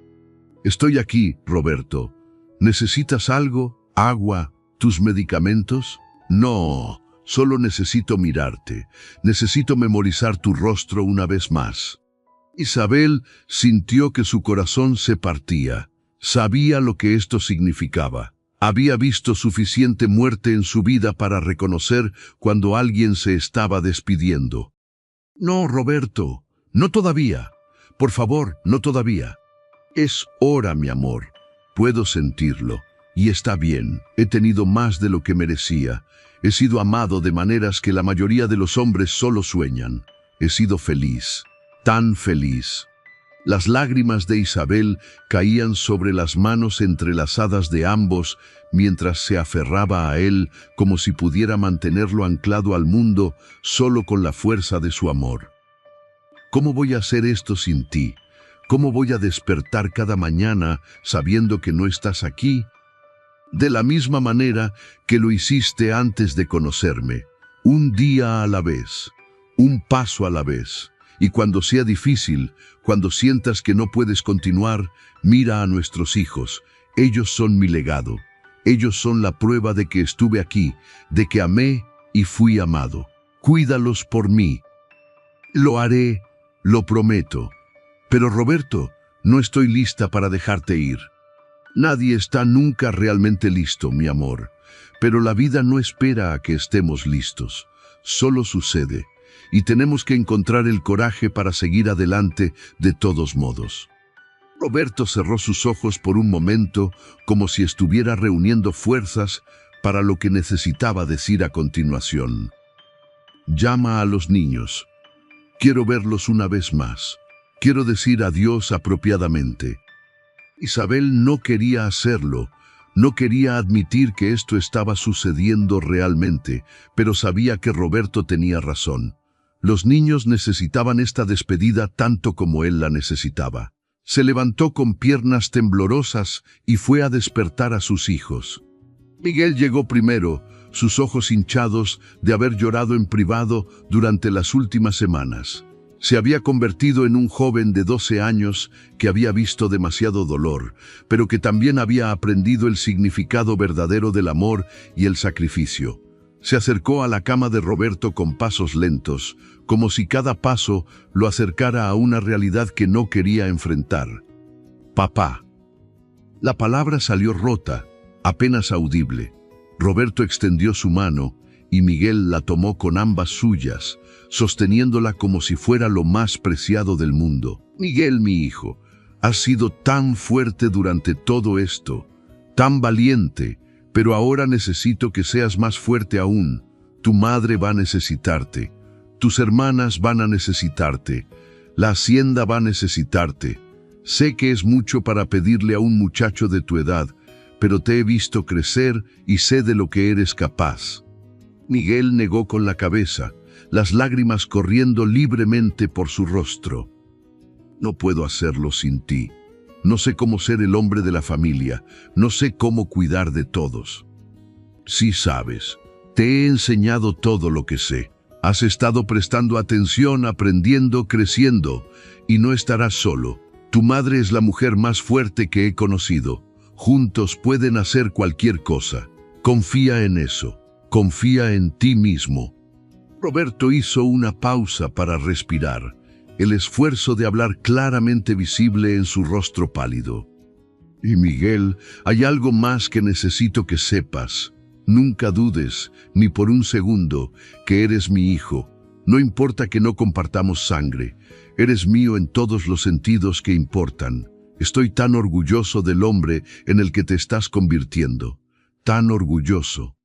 Estoy aquí, Roberto. ¿Necesitas algo? ¿Agua? ¿Tus medicamentos? No, solo necesito mirarte. Necesito memorizar tu rostro una vez más. Isabel sintió que su corazón se partía. Sabía lo que esto significaba. Había visto suficiente muerte en su vida para reconocer cuando alguien se estaba despidiendo. No, Roberto, no todavía. Por favor, no todavía. Es hora, mi amor. Puedo sentirlo. Y está bien. He tenido más de lo que merecía. He sido amado de maneras que la mayoría de los hombres solo sueñan. He sido feliz. Tan feliz. Las lágrimas de Isabel caían sobre las manos entrelazadas de ambos mientras se aferraba a él como si pudiera mantenerlo anclado al mundo solo con la fuerza de su amor. ¿Cómo voy a hacer esto sin ti? ¿Cómo voy a despertar cada mañana sabiendo que no estás aquí? De la misma manera que lo hiciste antes de conocerme, un día a la vez, un paso a la vez. Y cuando sea difícil, cuando sientas que no puedes continuar, mira a nuestros hijos. Ellos son mi legado. Ellos son la prueba de que estuve aquí, de que amé y fui amado. Cuídalos por mí. Lo haré, lo prometo. Pero Roberto, no estoy lista para dejarte ir. Nadie está nunca realmente listo, mi amor. Pero la vida no espera a que estemos listos. Solo sucede. Y tenemos que encontrar el coraje para seguir adelante de todos modos. Roberto cerró sus ojos por un momento, como si estuviera reuniendo fuerzas para lo que necesitaba decir a continuación. Llama a los niños. Quiero verlos una vez más. Quiero decir adiós apropiadamente. Isabel no quería hacerlo. No quería admitir que esto estaba sucediendo realmente, pero sabía que Roberto tenía razón. Los niños necesitaban esta despedida tanto como él la necesitaba. Se levantó con piernas temblorosas y fue a despertar a sus hijos. Miguel llegó primero, sus ojos hinchados de haber llorado en privado durante las últimas semanas. Se había convertido en un joven de 12 años que había visto demasiado dolor, pero que también había aprendido el significado verdadero del amor y el sacrificio. Se acercó a la cama de Roberto con pasos lentos, como si cada paso lo acercara a una realidad que no quería enfrentar. Papá. La palabra salió rota, apenas audible. Roberto extendió su mano y Miguel la tomó con ambas suyas, sosteniéndola como si fuera lo más preciado del mundo. Miguel, mi hijo, has sido tan fuerte durante todo esto, tan valiente, pero ahora necesito que seas más fuerte aún. Tu madre va a necesitarte, tus hermanas van a necesitarte, la hacienda va a necesitarte. Sé que es mucho para pedirle a un muchacho de tu edad, pero te he visto crecer y sé de lo que eres capaz. Miguel negó con la cabeza, las lágrimas corriendo libremente por su rostro. No puedo hacerlo sin ti. No sé cómo ser el hombre de la familia, no sé cómo cuidar de todos. Sí sabes, te he enseñado todo lo que sé. Has estado prestando atención, aprendiendo, creciendo, y no estarás solo. Tu madre es la mujer más fuerte que he conocido. Juntos pueden hacer cualquier cosa. Confía en eso. Confía en ti mismo. Roberto hizo una pausa para respirar, el esfuerzo de hablar claramente visible en su rostro pálido. Y Miguel, hay algo más que necesito que sepas. Nunca dudes, ni por un segundo, que eres mi hijo. No importa que no compartamos sangre. Eres mío en todos los sentidos que importan. Estoy tan orgulloso del hombre en el que te estás convirtiendo. Tan orgulloso.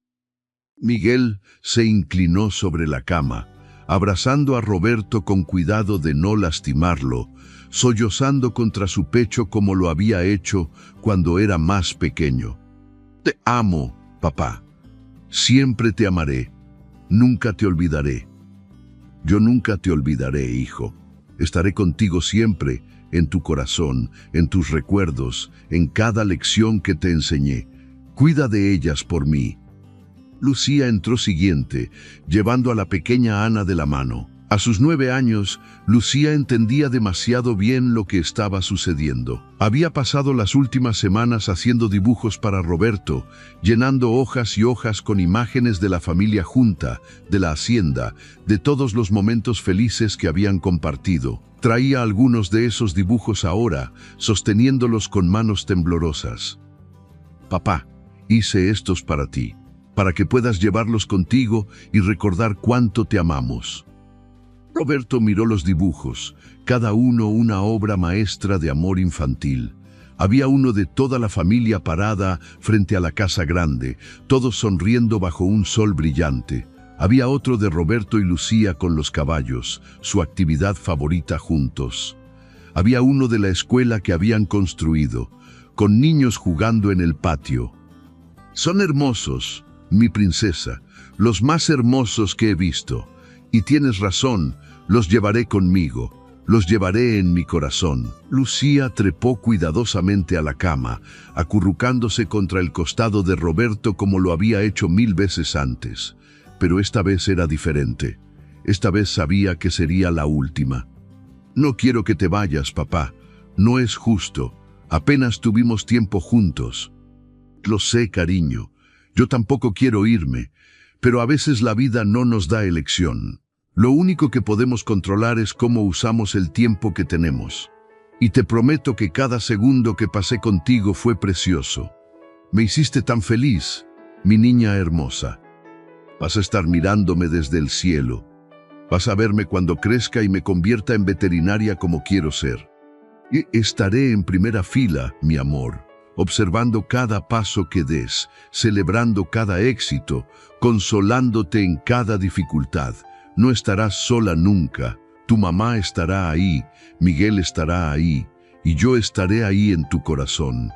Miguel se inclinó sobre la cama, abrazando a Roberto con cuidado de no lastimarlo, sollozando contra su pecho como lo había hecho cuando era más pequeño. Te amo, papá. Siempre te amaré. Nunca te olvidaré. Yo nunca te olvidaré, hijo. Estaré contigo siempre, en tu corazón, en tus recuerdos, en cada lección que te enseñé. Cuida de ellas por mí. Lucía entró siguiente, llevando a la pequeña Ana de la mano. A sus 9 años, Lucía entendía demasiado bien lo que estaba sucediendo. Había pasado las últimas semanas haciendo dibujos para Roberto, llenando hojas y hojas con imágenes de la familia junta, de la hacienda, de todos los momentos felices que habían compartido. Traía algunos de esos dibujos ahora, sosteniéndolos con manos temblorosas. Papá, hice estos para ti, para que puedas llevarlos contigo y recordar cuánto te amamos. Roberto miró los dibujos, cada uno una obra maestra de amor infantil. Había uno de toda la familia parada frente a la casa grande, todos sonriendo bajo un sol brillante. Había otro de Roberto y Lucía con los caballos, su actividad favorita juntos. Había uno de la escuela que habían construido, con niños jugando en el patio. Son hermosos, mi princesa, los más hermosos que he visto. Y tienes razón, los llevaré conmigo. Los llevaré en mi corazón. Lucía trepó cuidadosamente a la cama, acurrucándose contra el costado de Roberto como lo había hecho 1000 veces antes. Pero esta vez era diferente. Esta vez sabía que sería la última. No quiero que te vayas, papá. No es justo. Apenas tuvimos tiempo juntos. Lo sé, cariño. Yo tampoco quiero irme, pero a veces la vida no nos da elección. Lo único que podemos controlar es cómo usamos el tiempo que tenemos. Y te prometo que cada segundo que pasé contigo fue precioso. Me hiciste tan feliz, mi niña hermosa. Vas a estar mirándome desde el cielo. Vas a verme cuando crezca y me convierta en veterinaria como quiero ser. Y estaré en primera fila, mi amor, observando cada paso que des, celebrando cada éxito, consolándote en cada dificultad. No estarás sola nunca. Tu mamá estará ahí, Miguel estará ahí, y yo estaré ahí en tu corazón.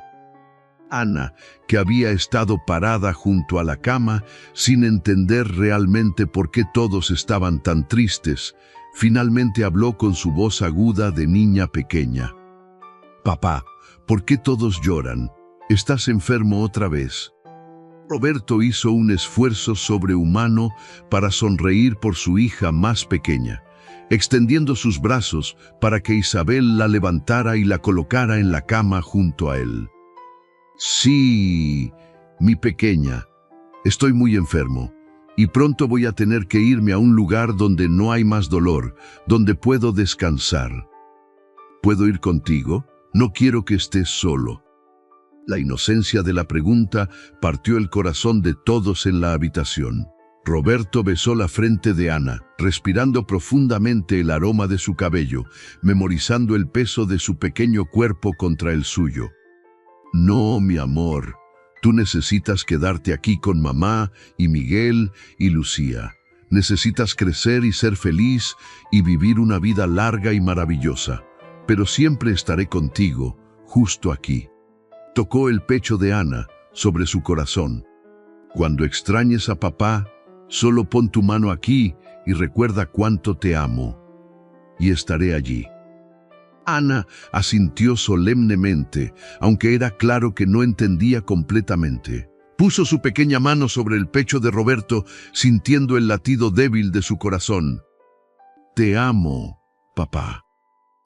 Ana, que había estado parada junto a la cama, sin entender realmente por qué todos estaban tan tristes, finalmente habló con su voz aguda de niña pequeña. Papá, ¿por qué todos lloran? ¿Estás enfermo otra vez? Roberto hizo un esfuerzo sobrehumano para sonreír por su hija más pequeña, extendiendo sus brazos para que Isabel la levantara y la colocara en la cama junto a él. Sí, mi pequeña, estoy muy enfermo y pronto voy a tener que irme a un lugar donde no hay más dolor, donde puedo descansar. ¿Puedo ir contigo? No quiero que estés solo. La inocencia de la pregunta partió el corazón de todos en la habitación. Roberto besó la frente de Ana, respirando profundamente el aroma de su cabello, memorizando el peso de su pequeño cuerpo contra el suyo. No, mi amor, tú necesitas quedarte aquí con mamá y Miguel y Lucía. Necesitas crecer y ser feliz y vivir una vida larga y maravillosa. Pero siempre estaré contigo, justo aquí. Tocó el pecho de Ana sobre su corazón. Cuando extrañes a papá, solo pon tu mano aquí y recuerda cuánto te amo. Y estaré allí. Ana asintió solemnemente, aunque era claro que no entendía completamente. Puso su pequeña mano sobre el pecho de Roberto, sintiendo el latido débil de su corazón. Te amo, papá.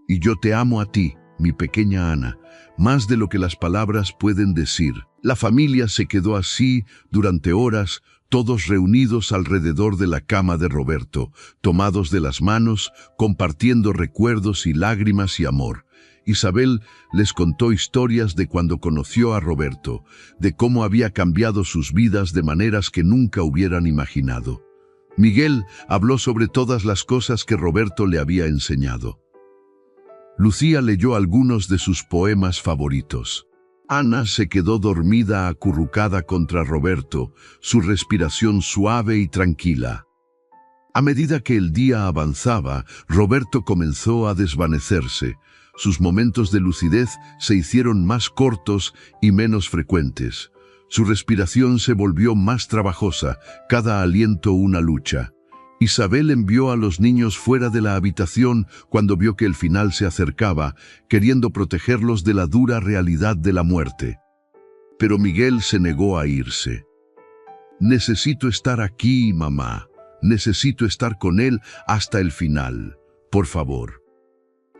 Y yo te amo a ti, mi pequeña Ana, más de lo que las palabras pueden decir. La familia se quedó así durante horas, todos reunidos alrededor de la cama de Roberto, tomados de las manos, compartiendo recuerdos y lágrimas y amor. Isabel les contó historias de cuando conoció a Roberto, de cómo había cambiado sus vidas de maneras que nunca hubieran imaginado. Miguel habló sobre todas las cosas que Roberto le había enseñado. Lucía leyó algunos de sus poemas favoritos. Ana se quedó dormida acurrucada contra Roberto, su respiración suave y tranquila. A medida que el día avanzaba, Roberto comenzó a desvanecerse. Sus momentos de lucidez se hicieron más cortos y menos frecuentes. Su respiración se volvió más trabajosa, cada aliento una lucha. Isabel envió a los niños fuera de la habitación cuando vio que el final se acercaba, queriendo protegerlos de la dura realidad de la muerte. Pero Miguel se negó a irse. Necesito estar aquí, mamá. Necesito estar con él hasta el final. Por favor.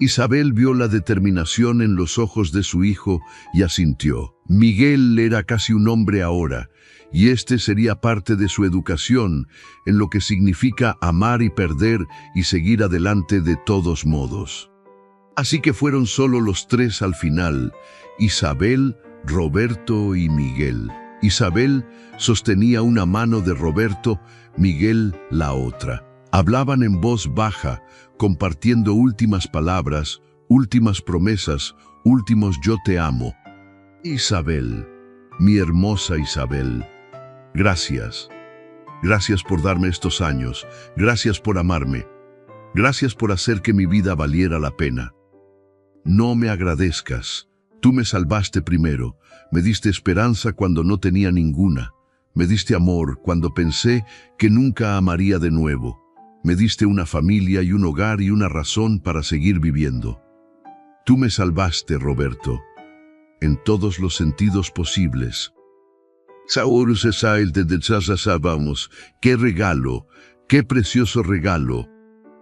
Isabel vio la determinación en los ojos de su hijo y asintió. Miguel era casi un hombre ahora, y este sería parte de su educación, en lo que significa amar y perder y seguir adelante de todos modos. Así que fueron solo los tres al final, Isabel, Roberto y Miguel. Isabel sostenía una mano de Roberto, Miguel la otra. Hablaban en voz baja, compartiendo últimas palabras, últimas promesas, últimos yo te amo. Isabel, mi hermosa Isabel, gracias. Gracias por darme estos años, gracias por amarme, gracias por hacer que mi vida valiera la pena. no me agradezcas. Tú me salvaste primero, me diste esperanza cuando no tenía ninguna. Me diste amor cuando pensé que nunca amaría de nuevo. Me diste una familia y un hogar y una razón para seguir viviendo. Tú me salvaste, Roberto, en todos los sentidos posibles. Saúl se salvamos. ¡Qué regalo! ¡Qué precioso regalo!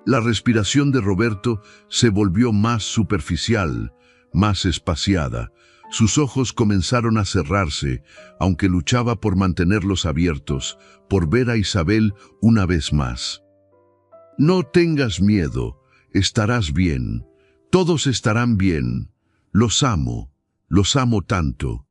La respiración de Roberto se volvió más superficial, más espaciada. Sus ojos comenzaron a cerrarse, aunque luchaba por mantenerlos abiertos, por ver a Isabel una vez más. No tengas miedo, estarás bien. Todos estarán bien. Los amo tanto.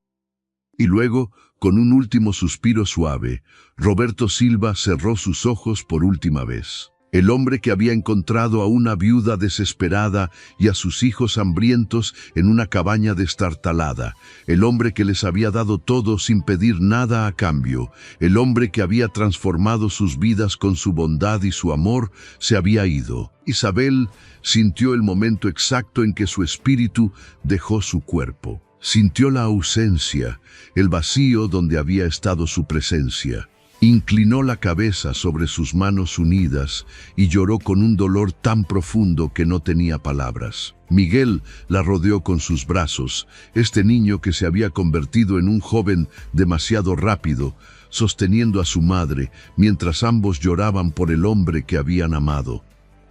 Y luego, con un último suspiro suave, Roberto Silva cerró sus ojos por última vez. El hombre que había encontrado a una viuda desesperada y a sus hijos hambrientos en una cabaña destartalada. El hombre que les había dado todo sin pedir nada a cambio. El hombre que había transformado sus vidas con su bondad y su amor, se había ido. Isabel sintió el momento exacto en que su espíritu dejó su cuerpo. Sintió la ausencia, el vacío donde había estado su presencia. Inclinó la cabeza sobre sus manos unidas y lloró con un dolor tan profundo que no tenía palabras. Miguel la rodeó con sus brazos, este niño que se había convertido en un joven demasiado rápido, sosteniendo a su madre, mientras ambos lloraban por el hombre que habían amado.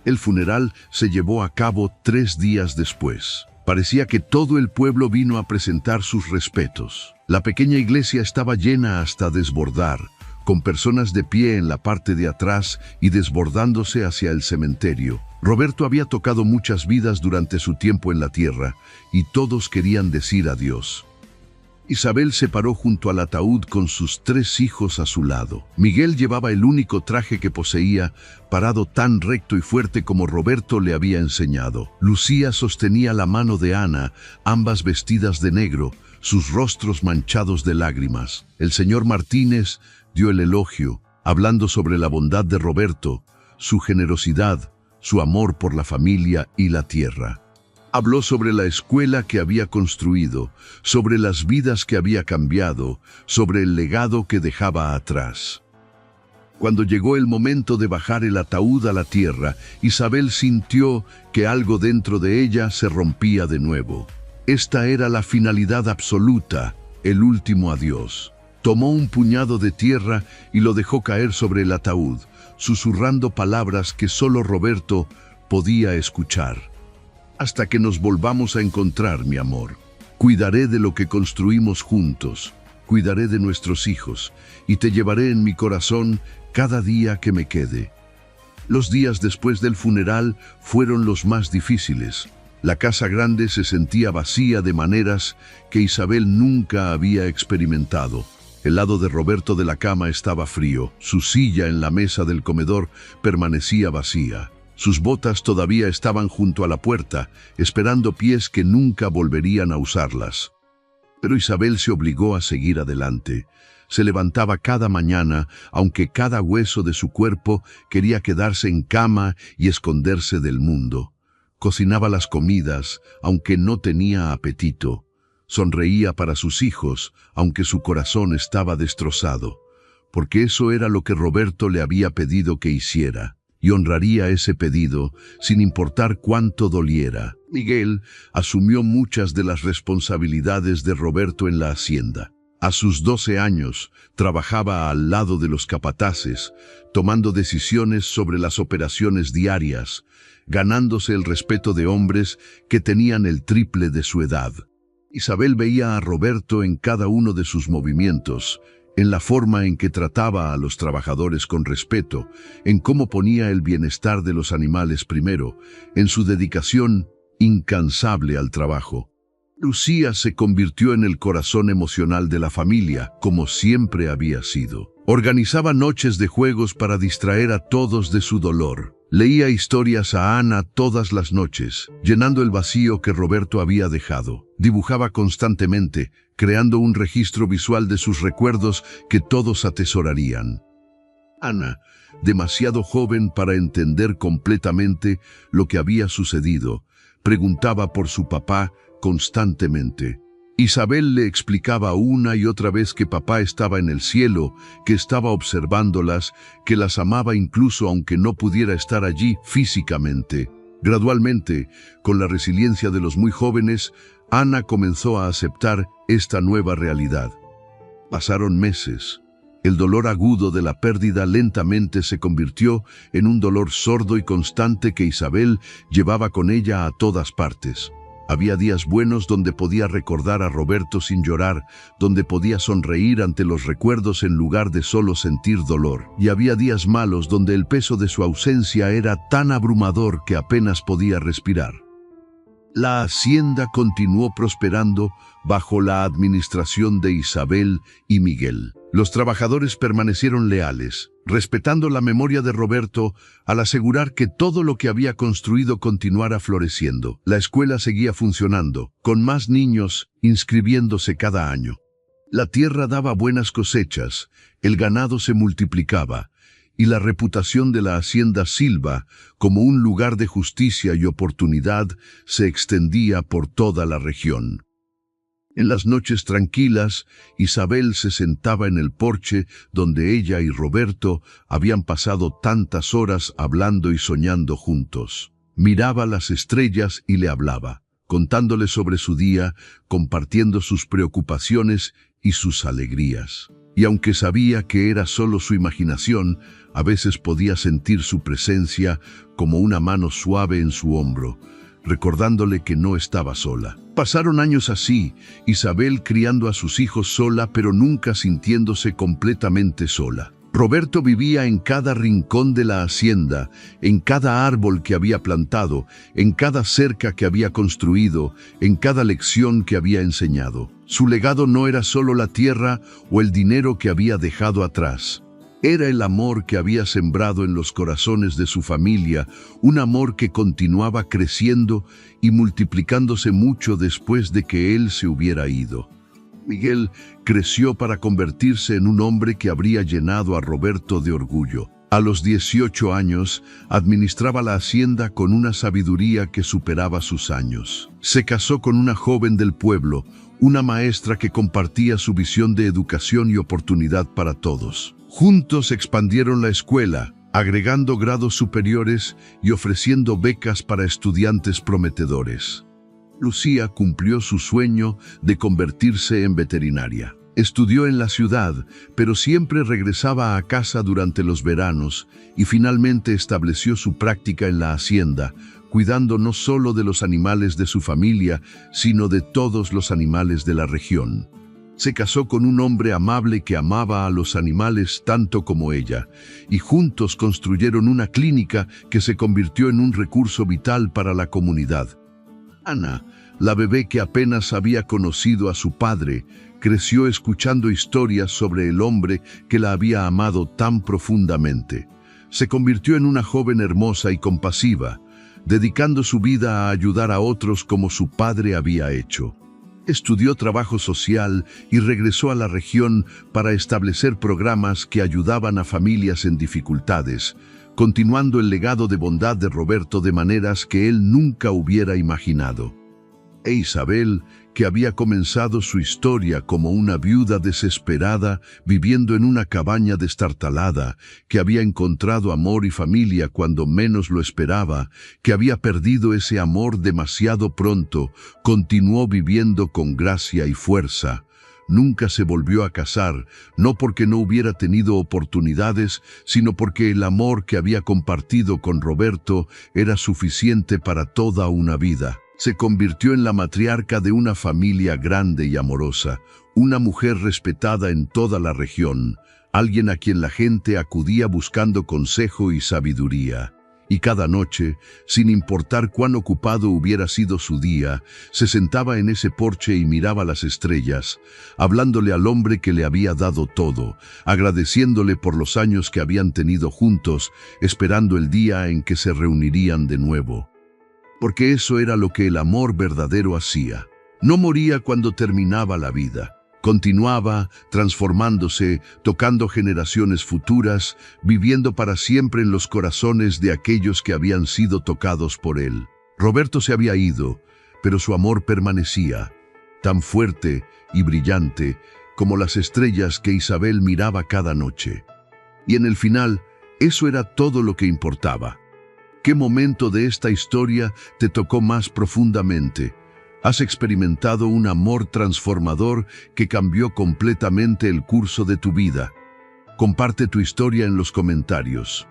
El funeral se llevó a cabo 3 días después. Parecía que todo el pueblo vino a presentar sus respetos. La pequeña iglesia estaba llena hasta desbordar, con personas de pie en la parte de atrás y desbordándose hacia el cementerio. Roberto había tocado muchas vidas durante su tiempo en la tierra, y todos querían decir adiós. Isabel se paró junto al ataúd con sus 3 hijos a su lado. Miguel llevaba el único traje que poseía, parado tan recto y fuerte como Roberto le había enseñado. Lucía sostenía la mano de Ana, ambas vestidas de negro, sus rostros manchados de lágrimas. El señor Martínez dio el elogio, hablando sobre la bondad de Roberto, su generosidad, su amor por la familia y la tierra. Habló sobre la escuela que había construido, sobre las vidas que había cambiado, sobre el legado que dejaba atrás. Cuando llegó el momento de bajar el ataúd a la tierra, Isabel sintió que algo dentro de ella se rompía de nuevo. Esta era la finalidad absoluta, el último adiós. Tomó un puñado de tierra y lo dejó caer sobre el ataúd, susurrando palabras que solo Roberto podía escuchar. Hasta que nos volvamos a encontrar, mi amor. Cuidaré de lo que construimos juntos, cuidaré de nuestros hijos, y te llevaré en mi corazón cada día que me quede. Los días después del funeral fueron los más difíciles. La casa grande se sentía vacía de maneras que Isabel nunca había experimentado. El lado de Roberto de la cama estaba frío, su silla en la mesa del comedor permanecía vacía. Sus botas todavía estaban junto a la puerta, esperando pies que nunca volverían a usarlas. Pero Isabel se obligó a seguir adelante. Se levantaba cada mañana, aunque cada hueso de su cuerpo quería quedarse en cama y esconderse del mundo. Cocinaba las comidas, aunque no tenía apetito. Sonreía para sus hijos, aunque su corazón estaba destrozado, porque eso era lo que Roberto le había pedido que hiciera, y honraría ese pedido sin importar cuánto doliera. Miguel asumió muchas de las responsabilidades de Roberto en la hacienda. A sus 12 años, trabajaba al lado de los capataces, tomando decisiones sobre las operaciones diarias, ganándose el respeto de hombres que tenían el triple de su edad. Isabel veía a Roberto en cada uno de sus movimientos, en la forma en que trataba a los trabajadores con respeto, en cómo ponía el bienestar de los animales primero, en su dedicación incansable al trabajo. Lucía se convirtió en el corazón emocional de la familia, como siempre había sido. Organizaba noches de juegos para distraer a todos de su dolor. Leía historias a Ana todas las noches, llenando el vacío que Roberto había dejado. Dibujaba constantemente, creando un registro visual de sus recuerdos que todos atesorarían. Ana, demasiado joven para entender completamente lo que había sucedido, preguntaba por su papá constantemente. Isabel le explicaba una y otra vez que papá estaba en el cielo, que estaba observándolas, que las amaba incluso aunque no pudiera estar allí físicamente. Gradualmente, con la resiliencia de los muy jóvenes, Ana comenzó a aceptar esta nueva realidad. Pasaron meses. El dolor agudo de la pérdida lentamente se convirtió en un dolor sordo y constante que Isabel llevaba con ella a todas partes. Había días buenos donde podía recordar a Roberto sin llorar, donde podía sonreír ante los recuerdos en lugar de solo sentir dolor. Y había días malos donde el peso de su ausencia era tan abrumador que apenas podía respirar. La hacienda continuó prosperando bajo la administración de Isabel y Miguel. Los trabajadores permanecieron leales, respetando la memoria de Roberto al asegurar que todo lo que había construido continuara floreciendo. La escuela seguía funcionando, con más niños inscribiéndose cada año. La tierra daba buenas cosechas, el ganado se multiplicaba, y la reputación de la hacienda Silva como un lugar de justicia y oportunidad se extendía por toda la región. En las noches tranquilas, Isabel se sentaba en el porche donde ella y Roberto habían pasado tantas horas hablando y soñando juntos. Miraba las estrellas y le hablaba, contándole sobre su día, compartiendo sus preocupaciones y sus alegrías. Y aunque sabía que era solo su imaginación, a veces podía sentir su presencia como una mano suave en su hombro, recordándole que no estaba sola. Pasaron años así, Isabel criando a sus hijos sola, pero nunca sintiéndose completamente sola. Roberto vivía en cada rincón de la hacienda, en cada árbol que había plantado, en cada cerca que había construido, en cada lección que había enseñado. Su legado no era solo la tierra o el dinero que había dejado atrás. Era el amor que había sembrado en los corazones de su familia, un amor que continuaba creciendo y multiplicándose mucho después de que él se hubiera ido. Miguel creció para convertirse en un hombre que habría llenado a Roberto de orgullo. A los 18 años, administraba la hacienda con una sabiduría que superaba sus años. Se casó con una joven del pueblo, una maestra que compartía su visión de educación y oportunidad para todos. Juntos expandieron la escuela, agregando grados superiores y ofreciendo becas para estudiantes prometedores. Lucía cumplió su sueño de convertirse en veterinaria. Estudió en la ciudad, pero siempre regresaba a casa durante los veranos y finalmente estableció su práctica en la hacienda, cuidando no solo de los animales de su familia, sino de todos los animales de la región. Se casó con un hombre amable que amaba a los animales tanto como ella, y juntos construyeron una clínica que se convirtió en un recurso vital para la comunidad. Ana, la bebé que apenas había conocido a su padre, creció escuchando historias sobre el hombre que la había amado tan profundamente. Se convirtió en una joven hermosa y compasiva, dedicando su vida a ayudar a otros como su padre había hecho. Estudió trabajo social y regresó a la región para establecer programas que ayudaban a familias en dificultades, continuando el legado de bondad de Roberto de maneras que él nunca hubiera imaginado. E Isabel, que había comenzado su historia como una viuda desesperada, viviendo en una cabaña destartalada, que había encontrado amor y familia cuando menos lo esperaba, que había perdido ese amor demasiado pronto, continuó viviendo con gracia y fuerza. Nunca se volvió a casar, no porque no hubiera tenido oportunidades, sino porque el amor que había compartido con Roberto era suficiente para toda una vida. Se convirtió en la matriarca de una familia grande y amorosa, una mujer respetada en toda la región, alguien a quien la gente acudía buscando consejo y sabiduría. Y cada noche, sin importar cuán ocupado hubiera sido su día, se sentaba en ese porche y miraba las estrellas, hablándole al hombre que le había dado todo, agradeciéndole por los años que habían tenido juntos, esperando el día en que se reunirían de nuevo. Porque eso era lo que el amor verdadero hacía. No moría cuando terminaba la vida. Continuaba, transformándose, tocando generaciones futuras, viviendo para siempre en los corazones de aquellos que habían sido tocados por él. Roberto se había ido, pero su amor permanecía, tan fuerte y brillante como las estrellas que Isabel miraba cada noche. Y en el final, eso era todo lo que importaba. ¿Qué momento de esta historia te tocó más profundamente? ¿Has experimentado un amor transformador que cambió completamente el curso de tu vida? Comparte tu historia en los comentarios.